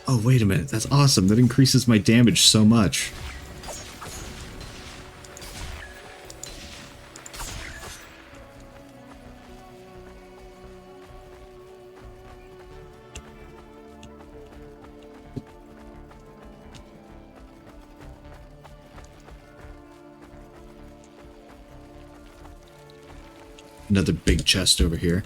Oh, wait a minute. That's awesome. That increases my damage so much. Another big chest over here.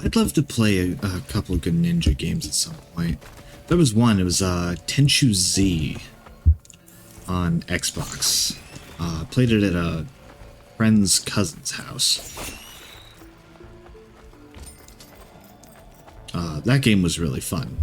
I'd love to play a couple of good ninja games at some point. There was one, it was Tenchu Z on Xbox. Played it at a friend's cousin's house. That game was really fun.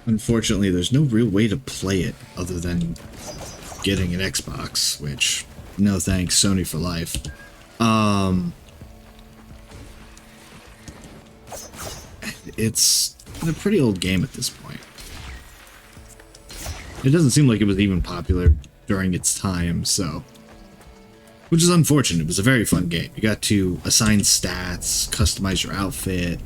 Unfortunately, there's no real way to play it other than getting an Xbox, which, no thanks, Sony for life. It's a pretty old game at this point. It doesn't seem like it was even popular during its time, so... Which is unfortunate. It was a very fun game. You got to assign stats, customize your outfit.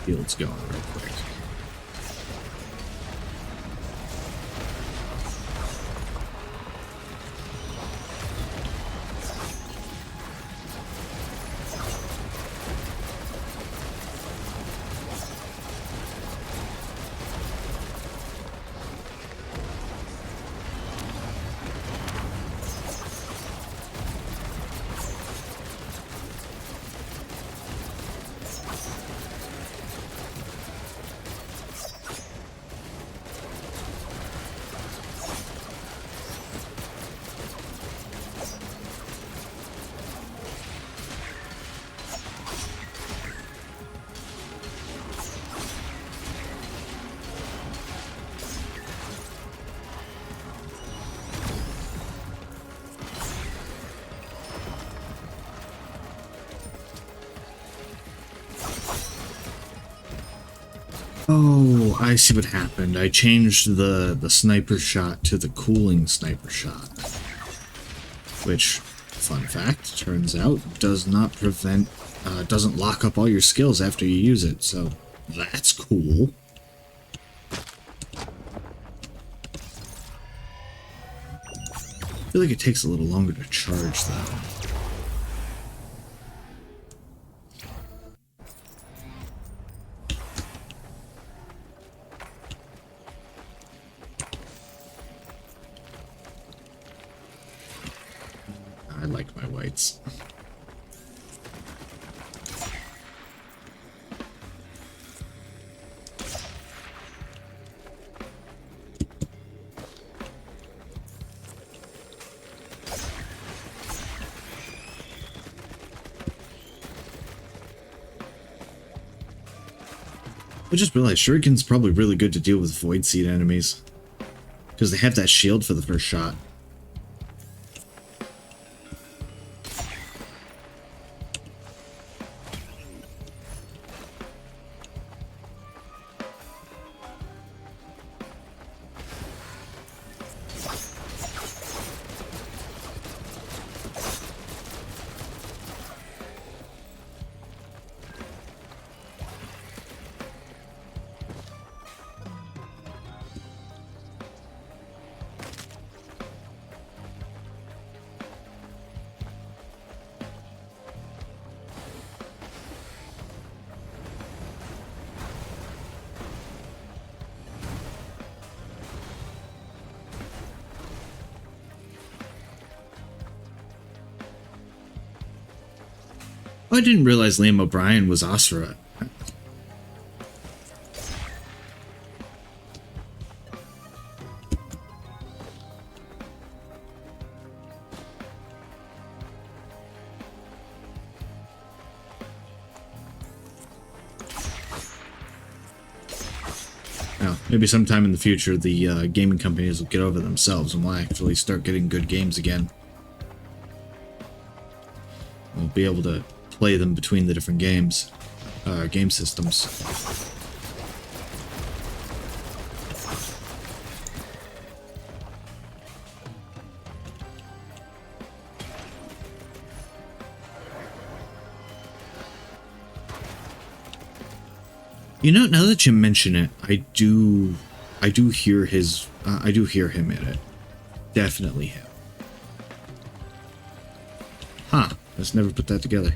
Field's going real quick. Oh, I see what happened. I changed the sniper shot to the cooling sniper shot. Which, fun fact, turns out does not prevent, doesn't lock up all your skills after you use it, so that's cool. I feel like it takes a little longer to charge, though. I like my whites. I just realized Shuriken's probably really good to deal with Void Seed enemies. Because they have that shield for the first shot. Oh, I didn't realize Liam O'Brien was Asura. Now, maybe sometime in the future, the gaming companies will get over themselves and will actually start getting good games again. We'll be able to play them between the different games, game systems. You know, now that you mention it, I do hear his, I do hear him in it. Definitely him. Huh, let's never put that together.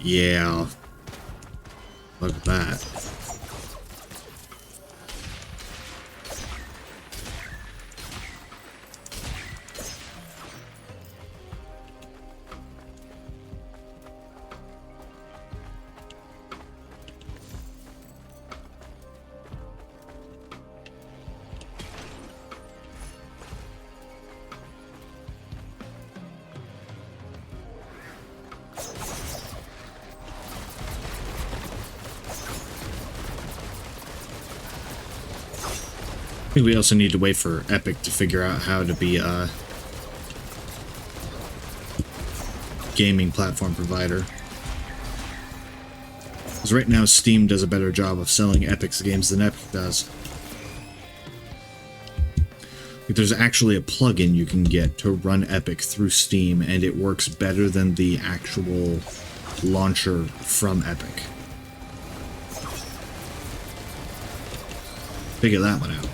Yeah. Look at that. I think we also need to wait for Epic to figure out how to be a gaming platform provider. Because right now Steam does a better job of selling Epic's games than Epic does. Like, there's actually a plugin you can get to run Epic through Steam, and it works better than the actual launcher from Epic. Figure that one out.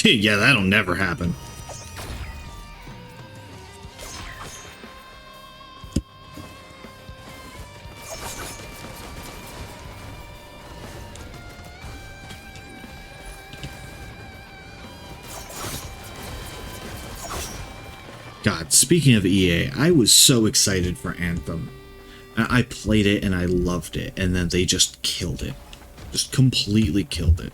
Yeah, that'll never happen. God, speaking of EA, I was so excited for Anthem. I played it and I loved it, and then they just killed it. Just completely killed it.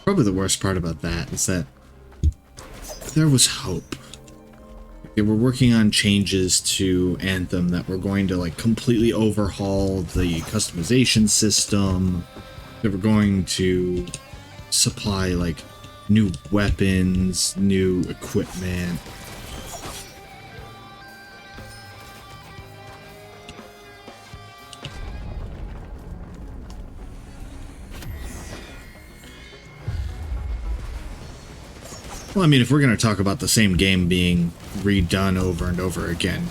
Probably the worst part about that is that there was hope. They were working on changes to Anthem that were going to like completely overhaul the customization system. They were going to supply like new weapons, new equipment. Well, I mean, if we're going to talk about the same game being redone over and over again,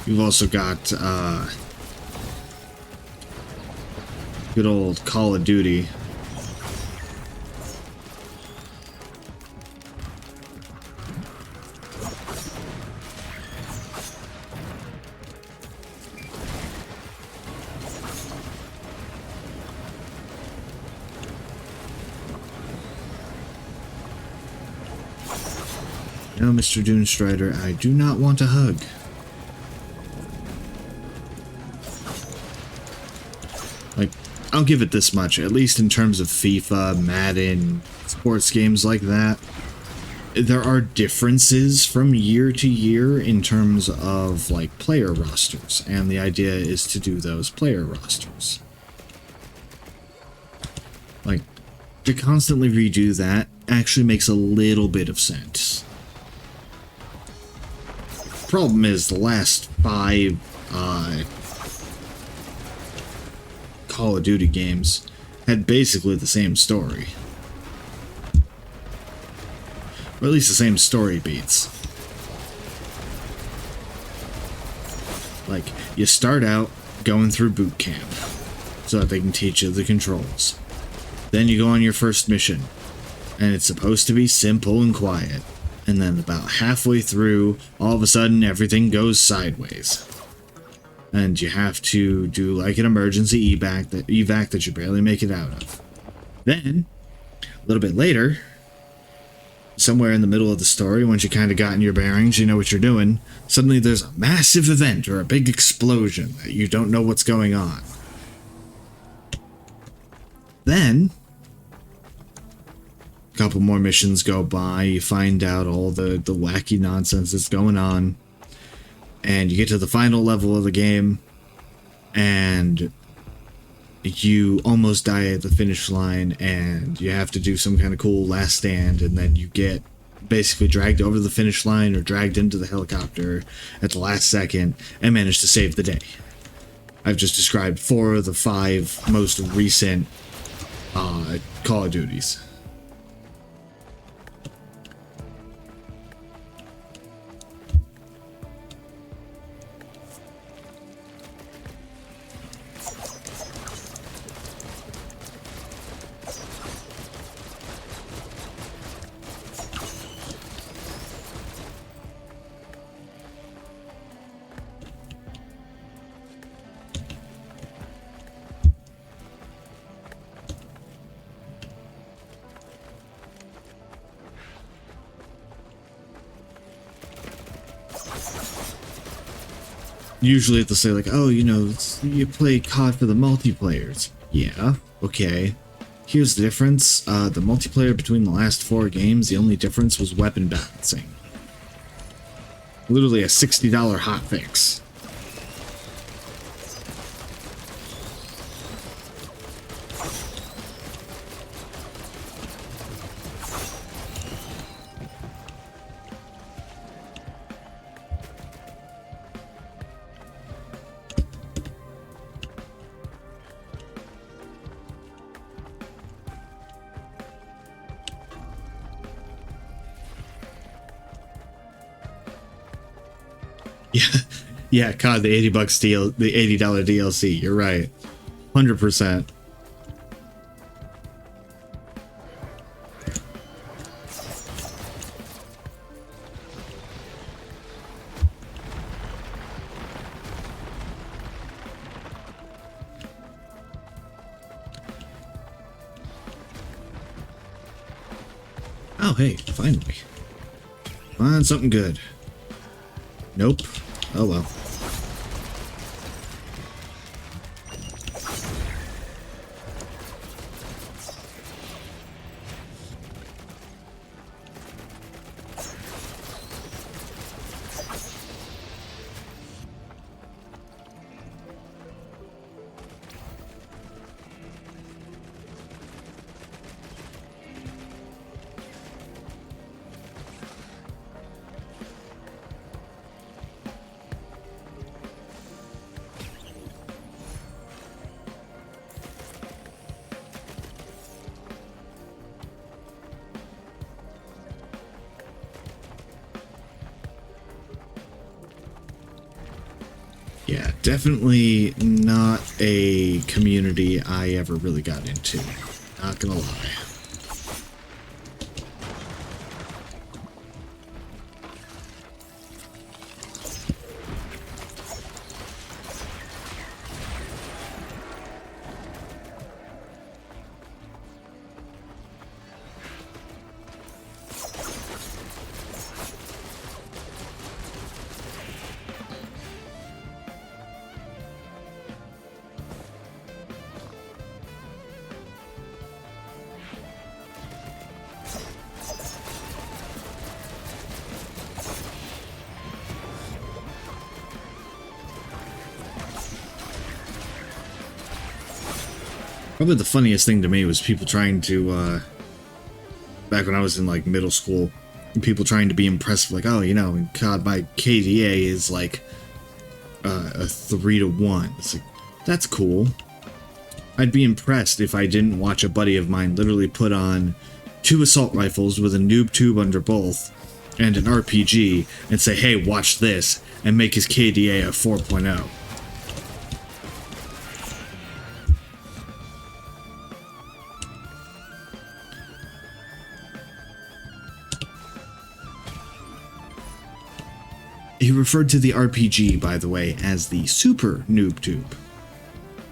you've also got good old Call of Duty. No, Mr. Doomstrider, I do not want a hug. Like, I'll give it this much, at least in terms of FIFA, Madden, sports games like that. There are differences from year to year in terms of, like, player rosters, and the idea is to do those player rosters. Like, to constantly redo that actually makes a little bit of sense. Problem is, the last 5 Call of Duty games had basically the same story. Or at least the same story beats. Like, you start out going through boot camp so that they can teach you the controls. Then you go on your first mission, and it's supposed to be simple and quiet. And then about halfway through, all of a sudden, everything goes sideways. And you have to do like an emergency evac that you barely make it out of. Then, a little bit later, somewhere in the middle of the story, once you kind of gotten your bearings, you know what you're doing, suddenly there's a massive event or a big explosion that you don't know what's going on. Then, a couple more missions go by, you find out all the wacky nonsense that's going on, and you get to the final level of the game, and you almost die at the finish line, and you have to do some kind of cool last stand, and then you get basically dragged over the finish line or dragged into the helicopter at the last second and manage to save the day. I've just described 4 of the 5 most recent Call of Duties. Usually they'll say like, oh, you know, you play COD for the multiplayers. Yeah, okay. Here's the difference. The multiplayer between the last 4 games, the only difference was weapon balancing. Literally a $60 hotfix. Yeah, yeah, COD, the $80 deal, the $80 DLC. You're right, 100%. Oh, hey, finally. Find something good. Nope. Oh well. Yeah, definitely not a community I ever really got into. Not gonna lie. Probably the funniest thing to me was people trying to, back when I was in like middle school, people trying to be impressive, like, oh, you know, God, my KDA is like a 3 to 1. It's like, that's cool. I'd be impressed if I didn't watch a buddy of mine literally put on 2 assault rifles with a noob tube under both and an RPG and say, hey, watch this, and make his KDA a 4.0. He referred to the RPG, by the way, as the Super Noob Tube,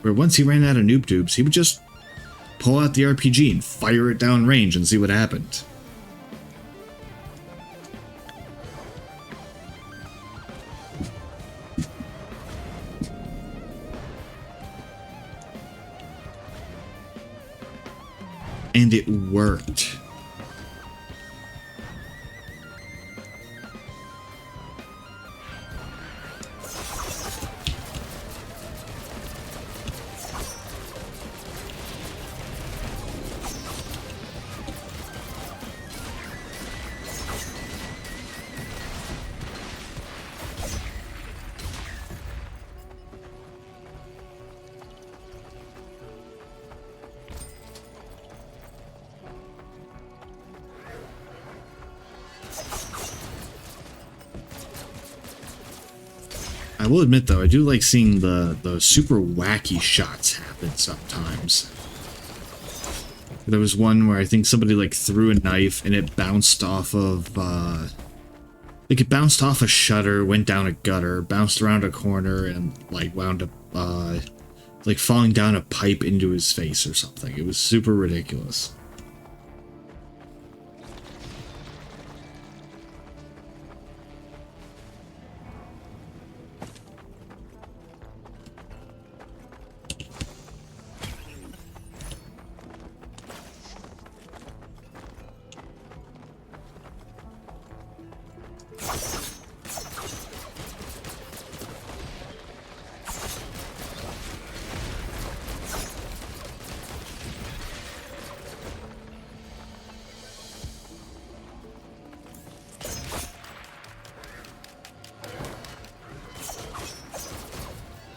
where once he ran out of noob tubes, he would just pull out the RPG and fire it down range and see what happened. And it worked. I will admit, though, I do like seeing the super wacky shots happen sometimes. There was one where I think somebody, like, threw a knife and it bounced off of, like, it bounced off a shutter, went down a gutter, bounced around a corner, and, like, wound up, like, falling down a pipe into his face or something. It was super ridiculous.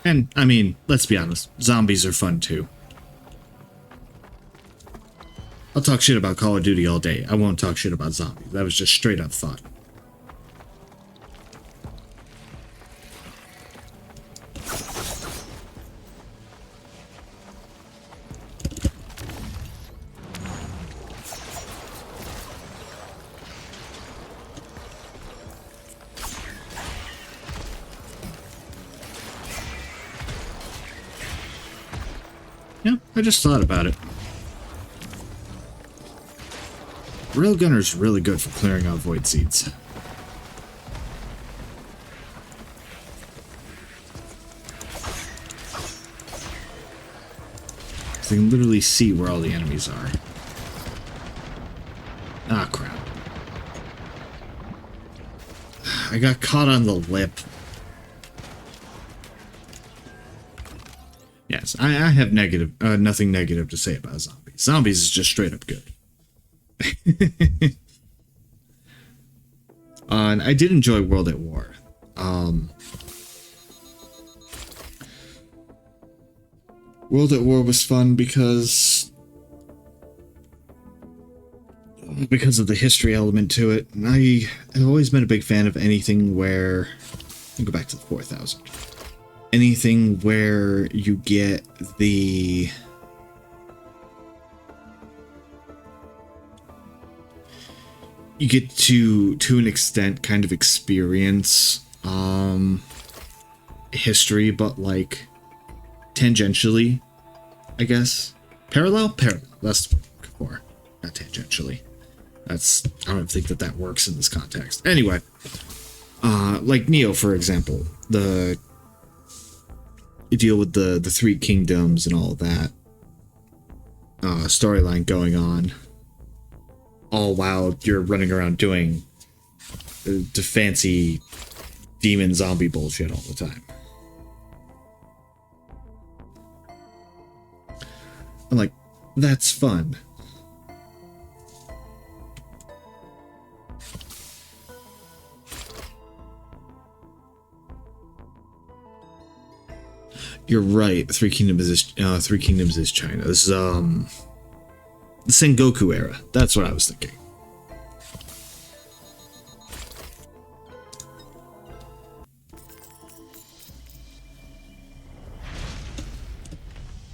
And, I mean, let's be honest, zombies are fun too. I'll talk shit about Call of Duty all day. I won't talk shit about zombies. That was just straight up fun. Yeah, I just thought about it. Railgunner's really good for clearing out void seeds. So you can literally see where all the enemies are. Ah, crap. I got caught on the lip. Yes, I have nothing negative to say about zombies. Zombies is just straight up good. And I did enjoy World at War. World at War was fun because of the history element to it. And I have always been a big fan of anything where... I'll go back to the 4000. Anything where you get the... You get to an extent, kind of experience history, but like tangentially, I guess. Parallel? Parallel. That's what I'm looking for. Not tangentially. I don't think that works in this context. Anyway, like Neo, for example, you deal with the Three Kingdoms and all of that storyline going on, all while you're running around doing the fancy demon zombie bullshit all the time. I'm like, that's fun. You're right. Three Kingdoms is China. This is the Sengoku era. That's what I was thinking.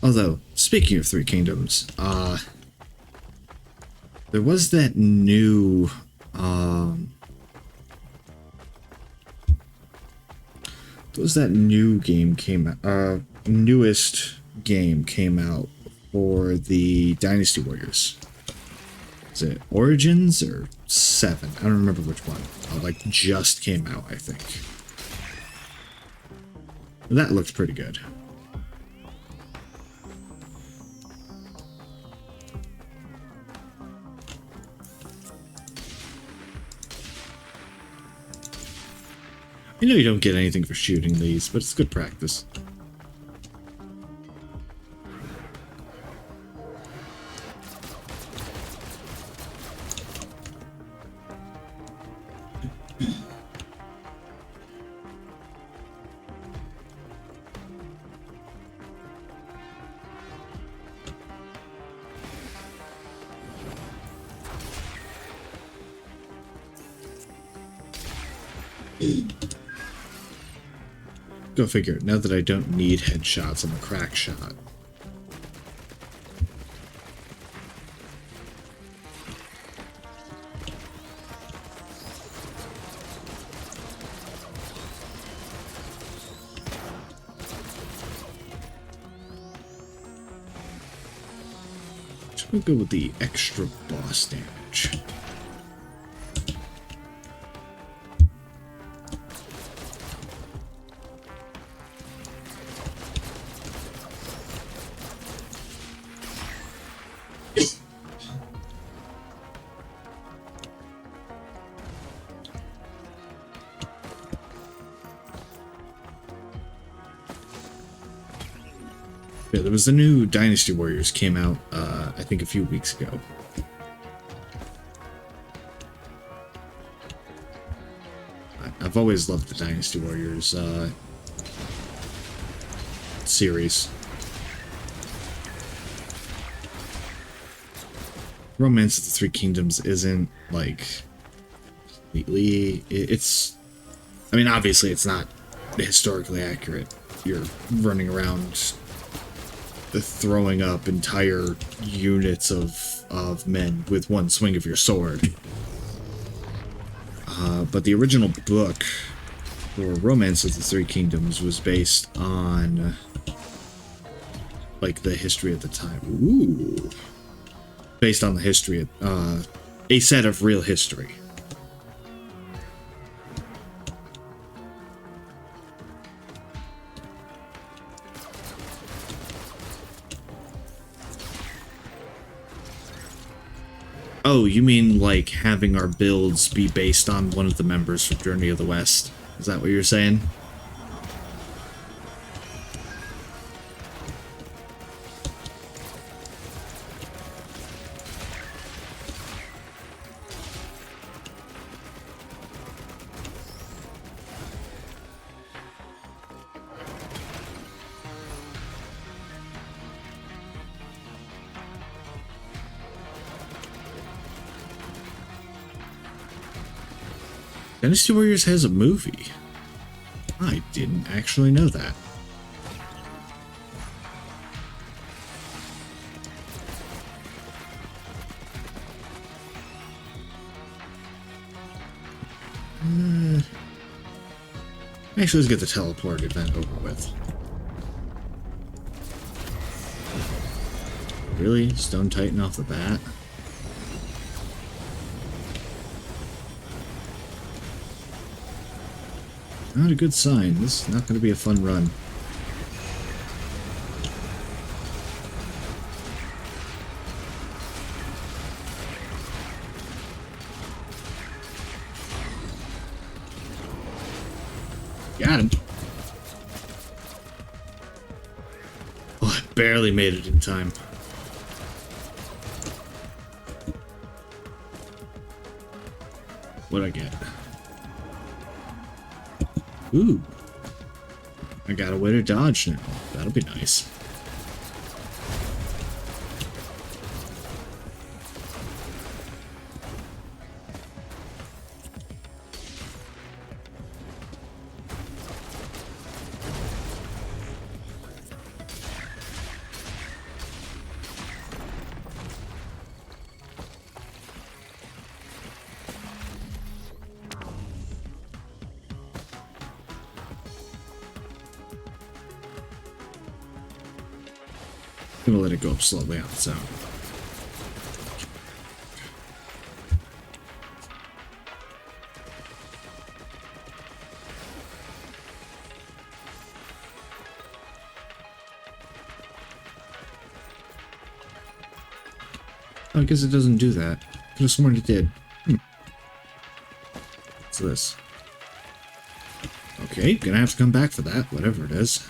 Although, speaking of Three Kingdoms, there was that new game came out, newest game came out for the Dynasty Warriors. Is it Origins or 7? I don't remember which one. Like, just came out, I think. That looks pretty good. I know you don't get anything for shooting these, but it's good practice. Go figure. Now that I don't need headshots, I'm a crack shot. Should we go with the extra boss damage? Yeah, there was the new Dynasty Warriors came out, I think a few weeks ago. I've always loved the Dynasty Warriors series. Romance of the Three Kingdoms isn't, like, completely... It's... I mean, obviously it's not historically accurate. You're running around throwing up entire units of men with one swing of your sword. But the original book for Romance of the Three Kingdoms was based on like the history at the time. Ooh. Based on the history, a set of real history. Oh, you mean like having our builds be based on one of the members from Journey of the West? Is that what you're saying? Dynasty Warriors has a movie. I didn't actually know that. Actually, let's get the teleport event over with. Really? Stone Titan off the bat? Not a good sign. This is not going to be a fun run. Got him. Oh, I barely made it in time. What'd I get? Ooh. I got a way to dodge now. That'll be nice. I'm gonna let it go up slowly on its own. Oh, I guess it doesn't do that. Could have sworn it did. What's this? Okay, gonna have to come back for that, whatever it is.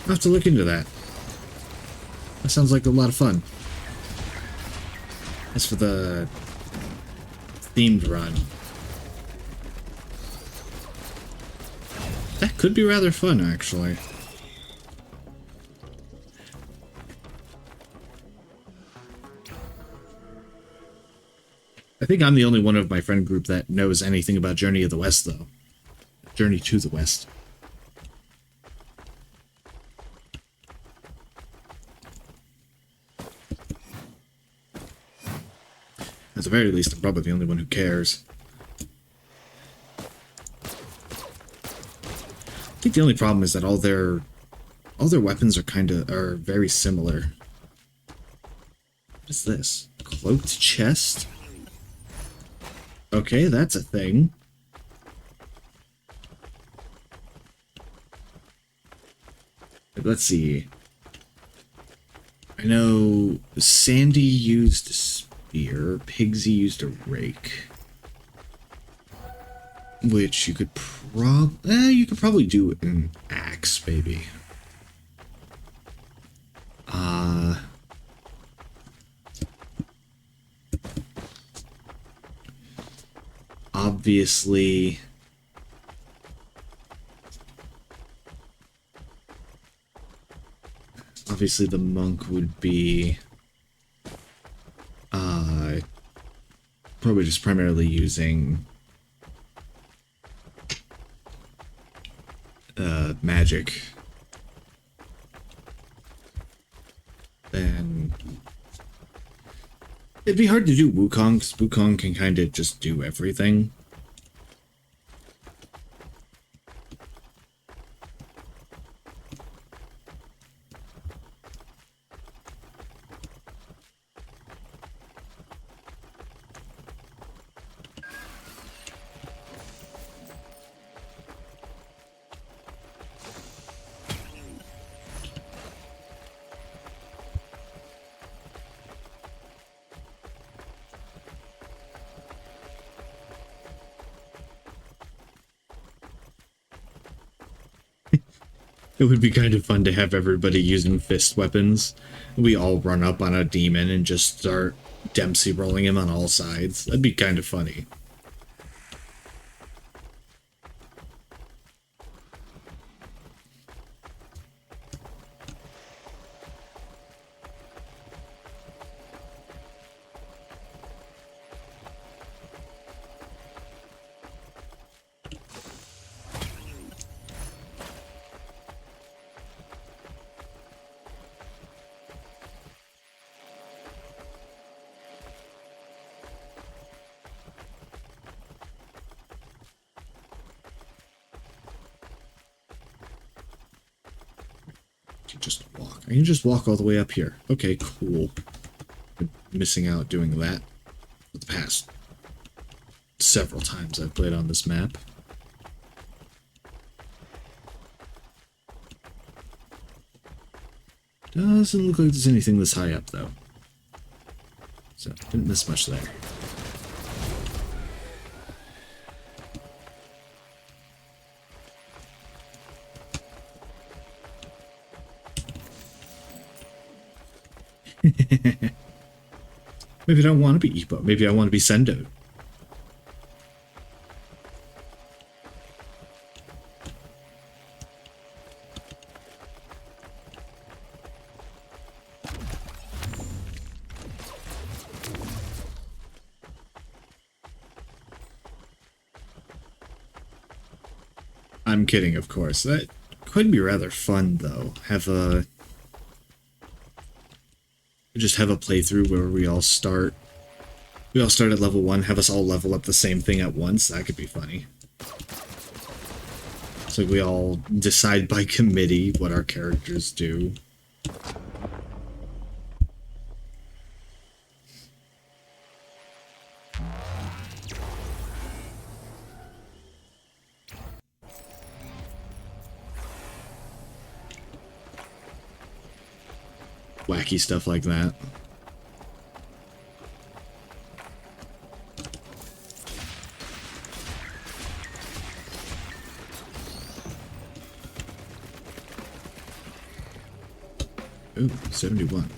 I'll have to look into that. That sounds like a lot of fun. As for the themed run, that could be rather fun, actually. I think I'm the only one of my friend group that knows anything about Journey of the West, though. Journey to the West. At the very least, I'm probably the only one who cares. I think the only problem is that all their weapons are very similar. What is this? Cloaked chest? Okay, that's a thing. Let's see. I know Sandy used a spear, Pigsy used a rake. Which you could probably do an axe, maybe. Obviously, the monk would be probably just primarily using magic. Then it'd be hard to do Wukong, because Wukong can kind of just do everything. It would be kind of fun to have everybody using fist weapons. We all run up on a demon and just start Dempsey rolling him on all sides. That'd be kind of funny. I can just walk all the way up here. Okay, cool. Been missing out doing that for the past several times I've played on this map. Doesn't look like there's anything this high up, though. So, didn't miss much there. Maybe I don't want to be Ippo. Maybe I want to be Sendo. I'm kidding, of course. That could be rather fun, though. Just have a playthrough where we all start at level 1, have us all level up the same thing at once. That could be funny. It's like we all decide by committee what our characters do. Wacky stuff like that. Ooh, 71.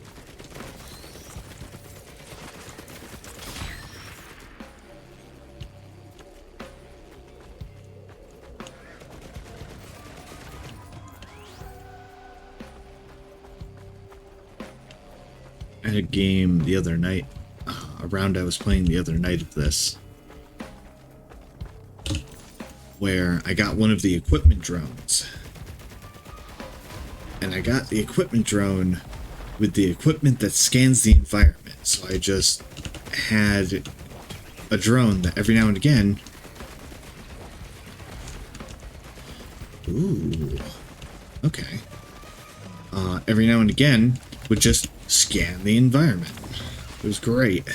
I had a game the other night, a round I was playing the other night of this, where I got one of the equipment drones. And I got the equipment drone with the equipment that scans the environment. So I just had a drone that every now and again... Ooh. Okay. Every now and again would just scan the environment. It was great.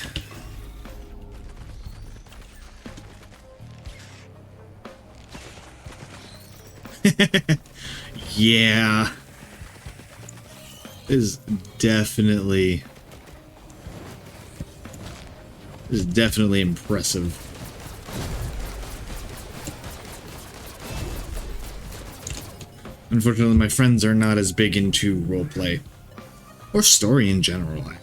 Yeah. Is definitely impressive. Unfortunately, my friends are not as big into roleplay or story in general, actually.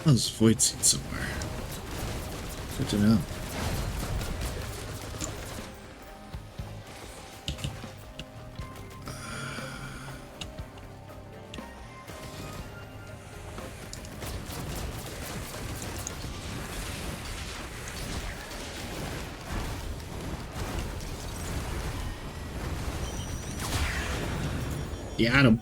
Oh, there's a void seed somewhere. Good to know. Got him.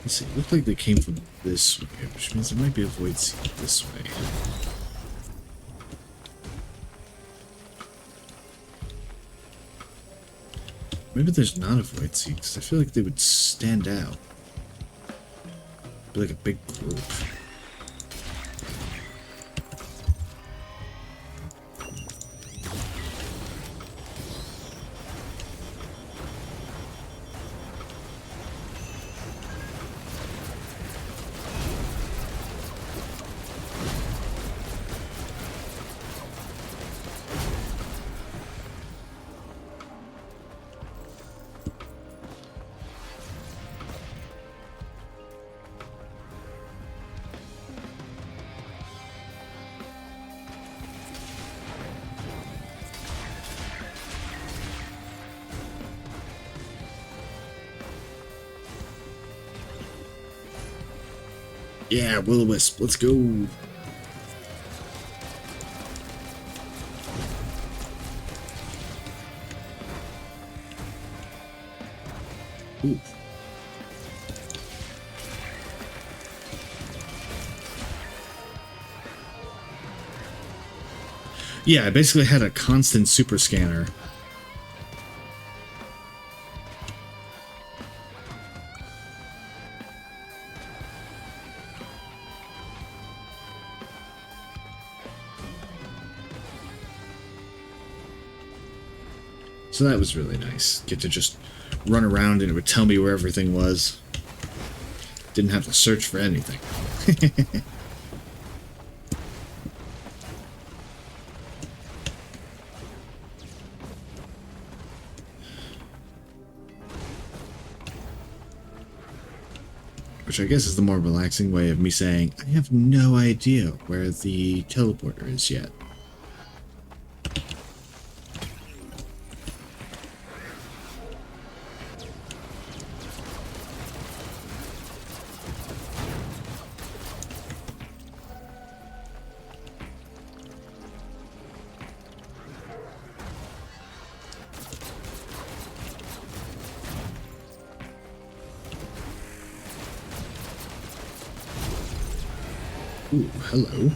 Let's see. It looked like they came from this way, which means there might be a void seed this way. Maybe there's not a void seed, because I feel like they would stand out. Be like a big group. Yeah, Will-O-Wisp, let's go. Ooh. Yeah, I basically had a constant super scanner. So that was really nice. Get to just run around and it would tell me where everything was. Didn't have to search for anything. Which I guess is the more relaxing way of me saying, I have no idea where the teleporter is yet. Ooh, hello.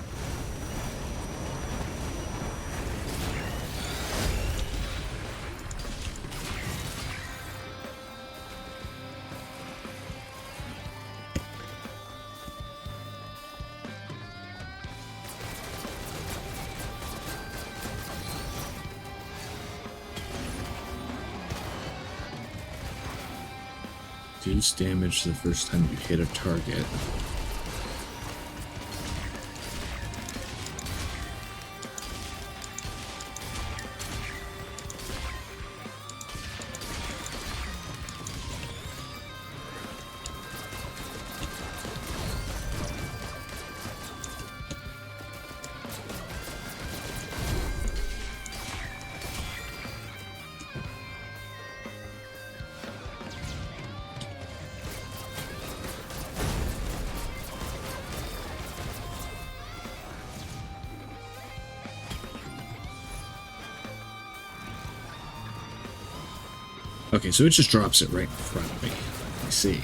Deals damage the first time you hit a target. Okay, so it just drops it right in front of me. I see.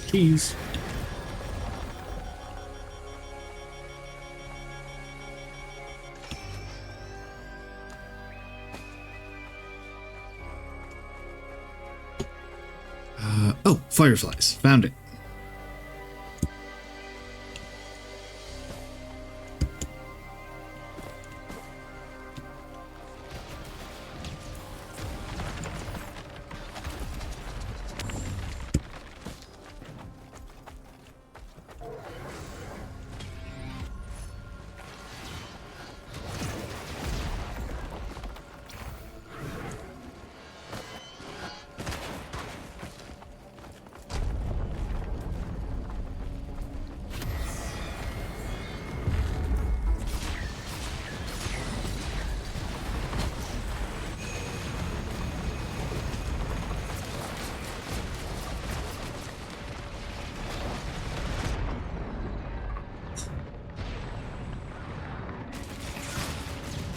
Jeez. Oh, fireflies. Found it.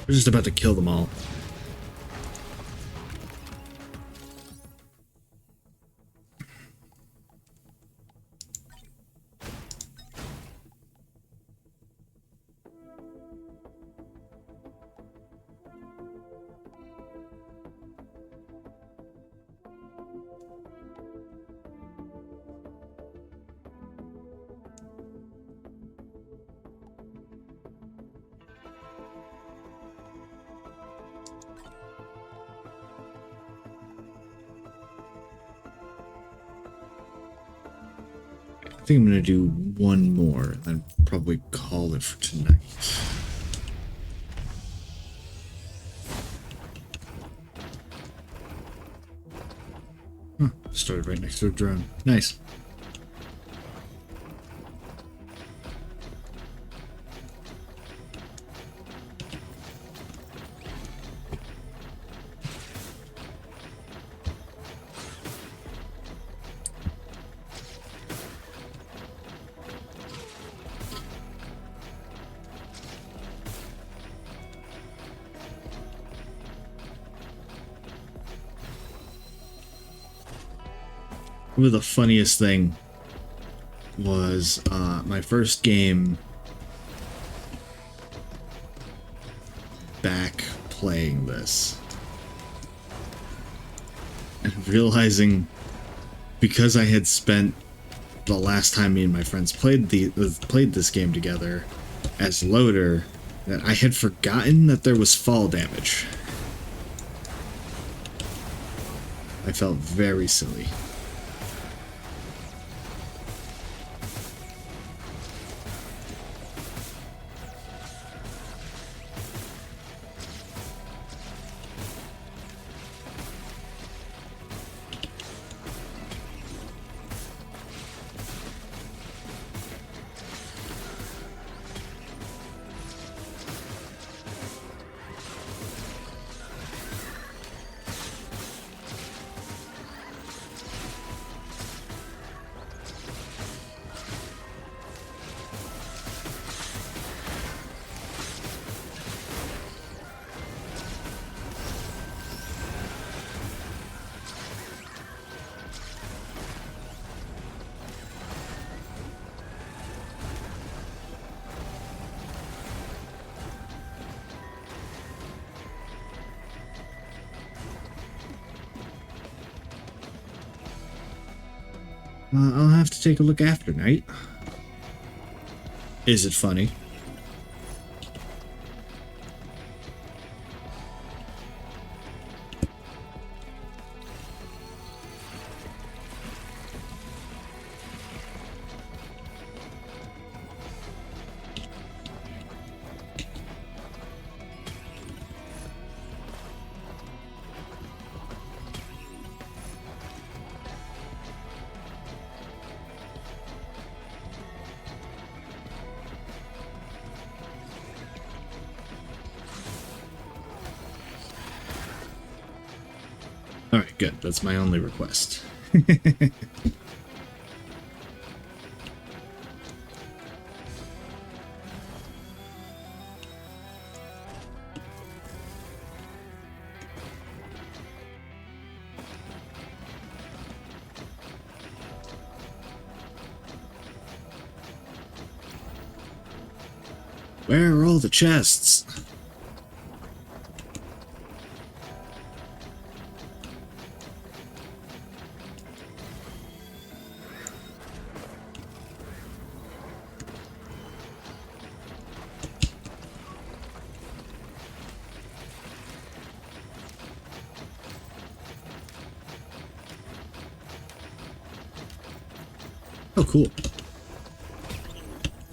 We're just about to kill them all. I think I'm gonna do one more, and then probably call it for tonight. Huh, started right next to a drone. Nice. Probably the funniest thing was my first game back playing this and realizing, because I had spent the last time me and my friends played this game together as loader, that I had forgotten that there was fall damage. I felt very silly. I'll have to take a look after night. Is it funny? Alright, good. That's my only request. Where are all the chests? Oh, cool.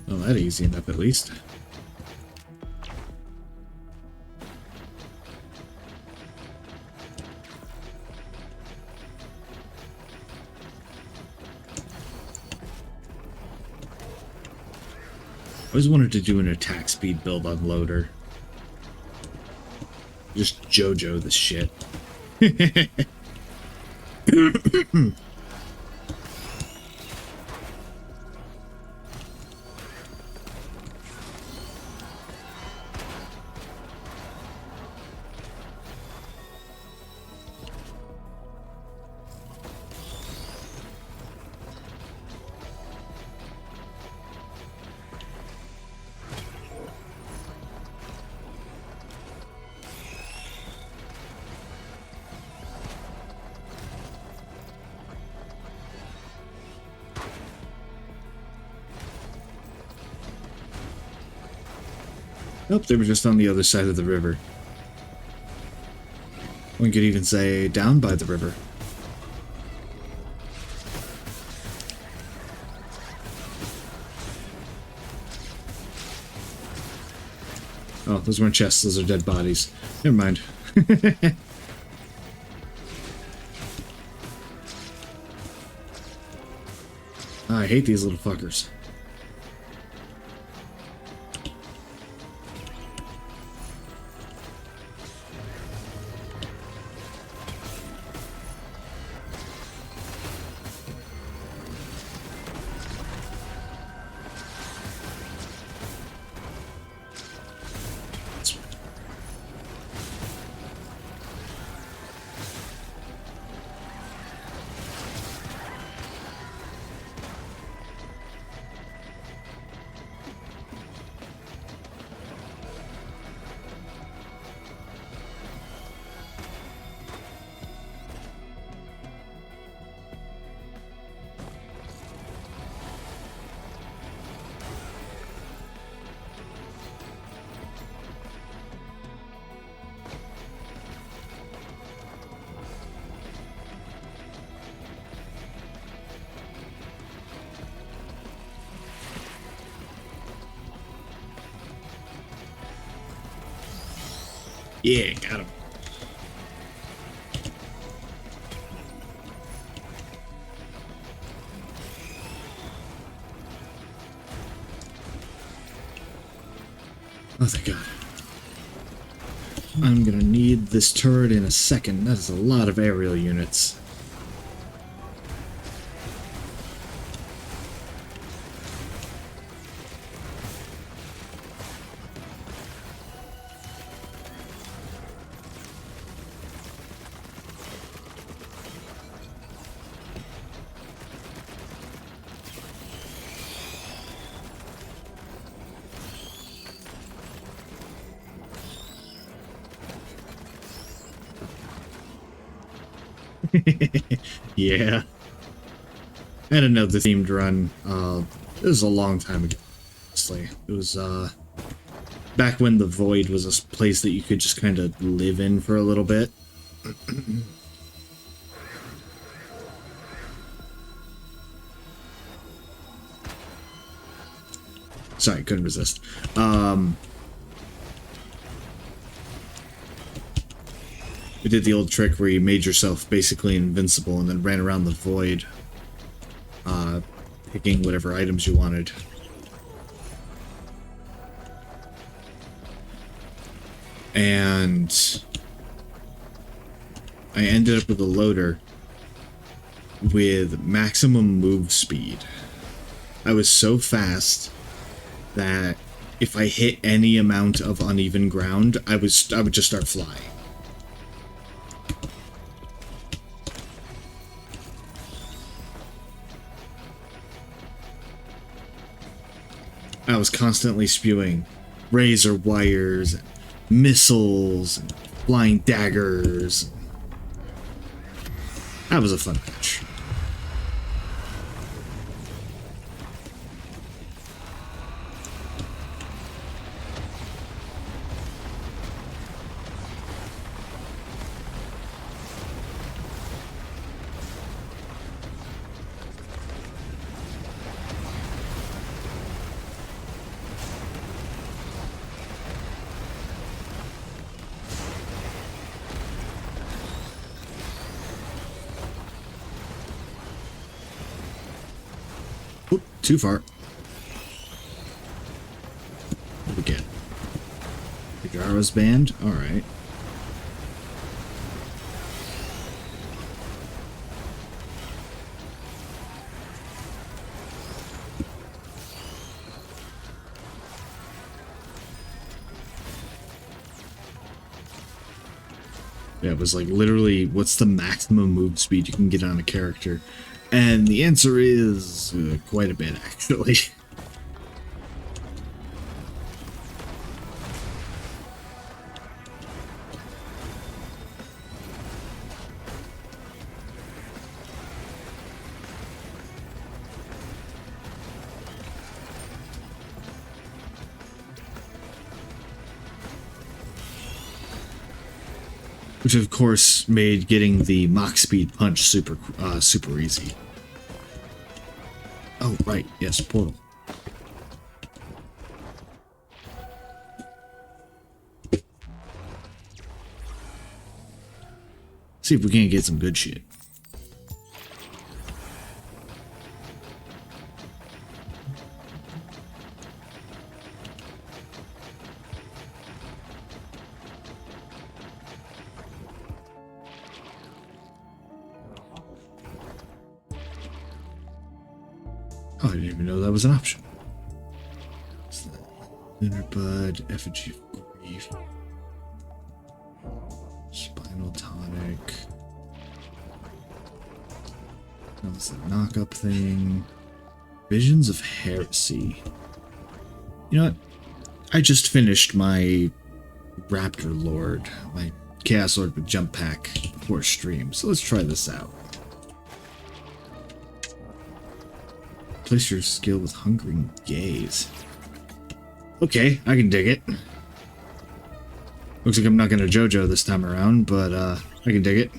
Well, that easy enough, at least. I always wanted to do an attack speed build on loader. Just JoJo this shit. Nope, they were just on the other side of the river. One could even say down by the river. Oh, those weren't chests, those are dead bodies. Never mind. I hate these little fuckers. Yeah, got him. Oh, thank God. I'm gonna need this turret in a second. That is a lot of aerial units. Yeah. I had another themed run. It was a long time ago, honestly. It was, back when the Void was a place that you could just kind of live in for a little bit. Sorry, couldn't resist. We did the old trick where you made yourself basically invincible and then ran around the Void, picking whatever items you wanted. And I ended up with a loader with maximum move speed. I was so fast that if I hit any amount of uneven ground, I would just start flying. I was constantly spewing razor wires, and missiles, and flying daggers. That was a fun match. Oop, too far. What do we get? Pajara's band? Alright. Yeah, it was like literally, what's the maximum move speed you can get on a character? And the answer is quite a bit, actually. which of course made getting the Mach Speed Punch super easy. Oh, right, yes, portal. See if we can't get some good shit. Oh, I didn't even know that was an option. Lunar Bud, Effigy of Grief, Spinal Tonic. That was the knock-up thing. Visions of Heresy. You know what? I just finished my Raptor Lord, my Chaos Lord with Jump Pack before stream, so let's try this out. Place your skill with Hungering Gaze. Okay, I can dig it. Looks like I'm not gonna JoJo this time around, but I can dig it.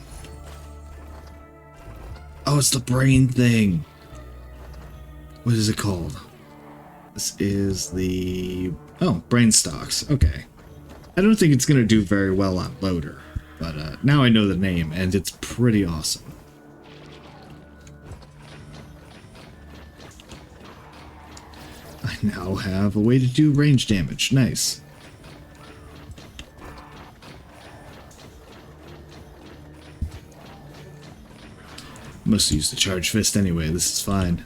Oh, it's the brain thing. What is it called? This is the... Oh, Brain Stocks. Okay. I don't think it's gonna do very well on Loader, but now I know the name, and it's pretty awesome. I now have a way to do range damage. Nice. Must use the Charge Fist anyway. This is fine.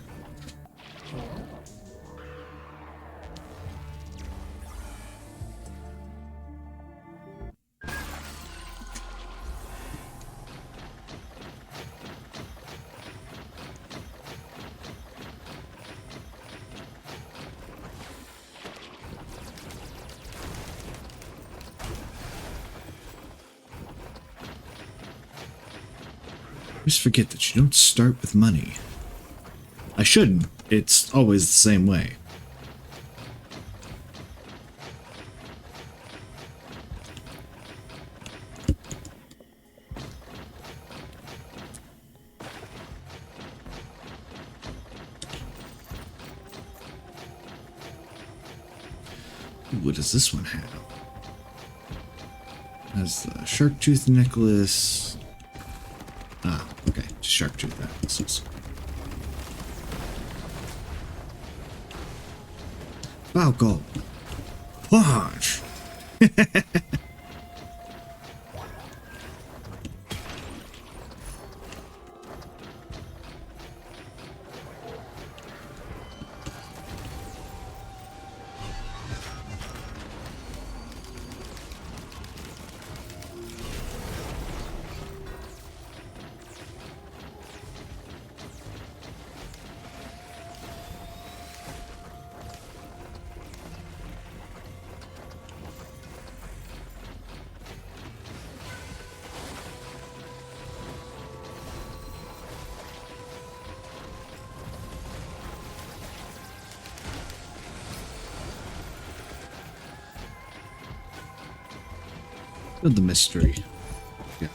I just forget that you don't start with money. I shouldn't. It's always the same way. Ooh, what does this one have? Has the Shark Tooth Necklace. Ah, okay. Shark Tooth Necklaces. Falco. Punch! Build the mystery. Yeah.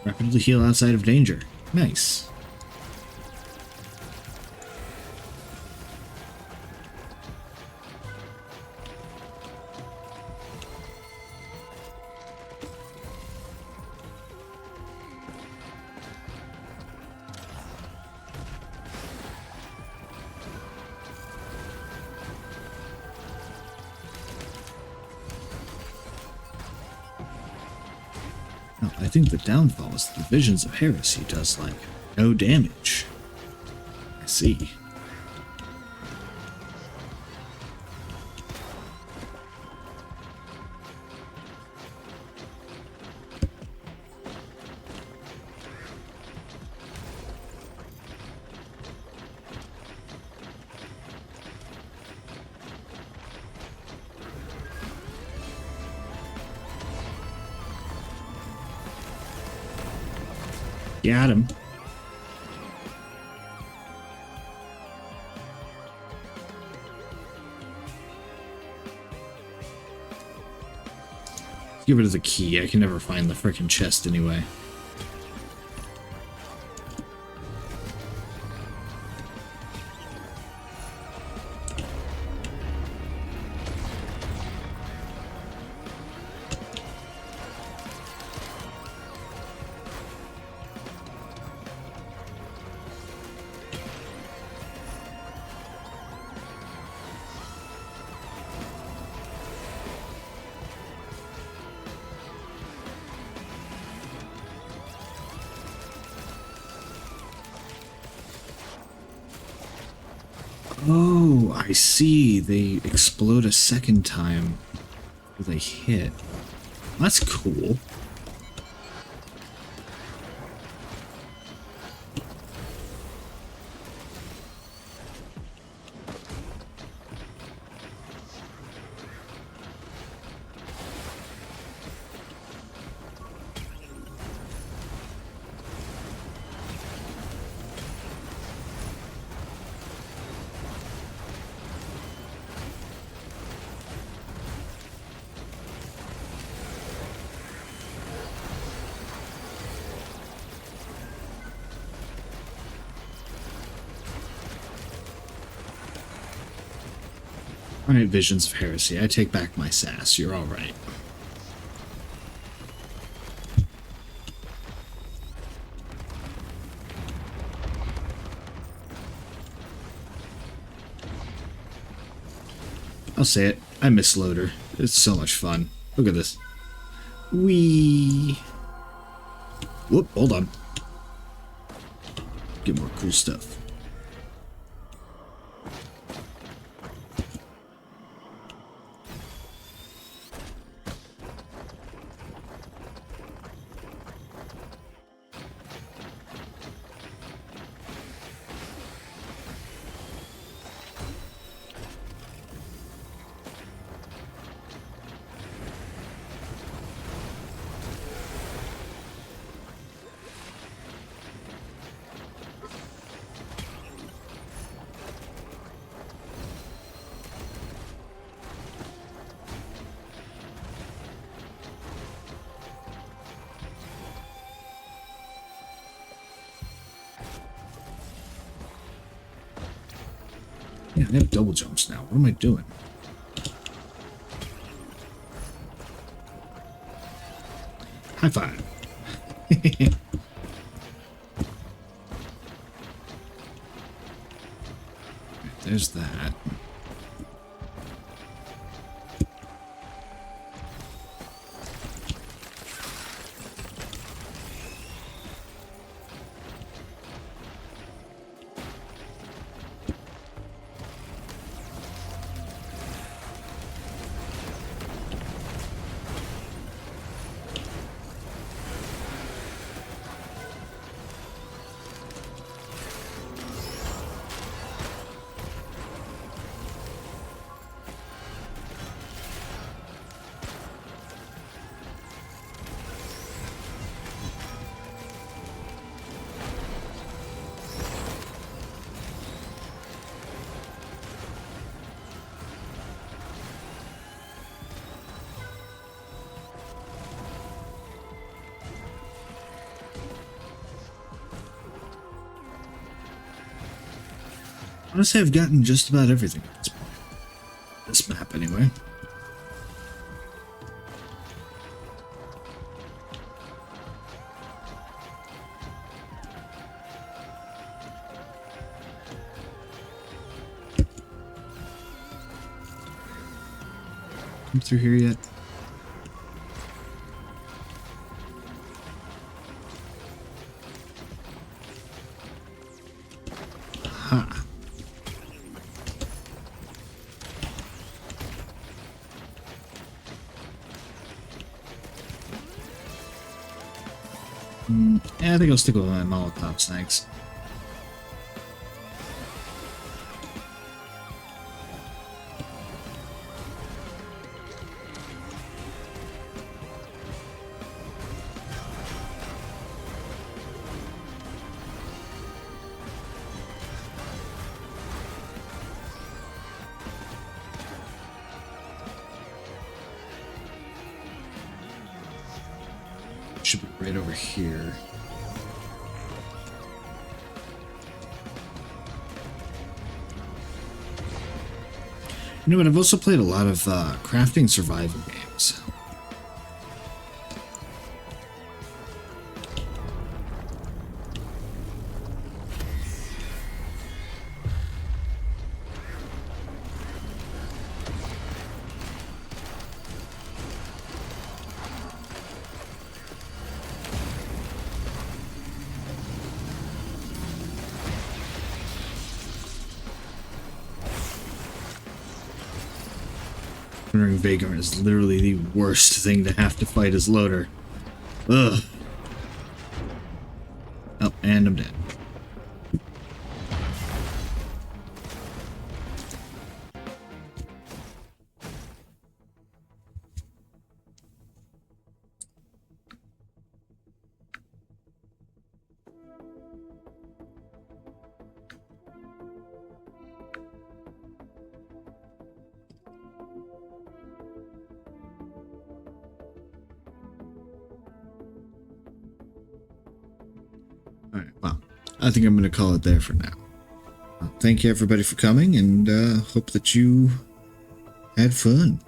Rapidly heal outside of danger. Nice. I think the downfall is that the Visions of Heresy does, like, no damage. I see. Got him. Get rid of the key. I can never find the frickin' chest anyway. Oh, I see. They explode a second time when they hit. That's cool. Alright, Visions of Heresy. I take back my sass. You're alright. I'll say it. I miss Loader. It's so much fun. Look at this. Whee! Whoop, hold on. Get more cool stuff. Yeah, I have double jumps now. What am I doing? High five. There's that. Honestly, I've gotten just about everything at this point. This map, anyway. Come through here yet? Ha. Yeah, I think I'll stick with my Molotov, thanks. should be right over here. You know what? I've also played a lot of crafting survival games. Wandering Vagrant is literally the worst thing to have to fight as loader. Ugh. Oh, and I'm dead. Alright, well, I think I'm going to call it there for now. Thank you everybody for coming, and hope that you had fun.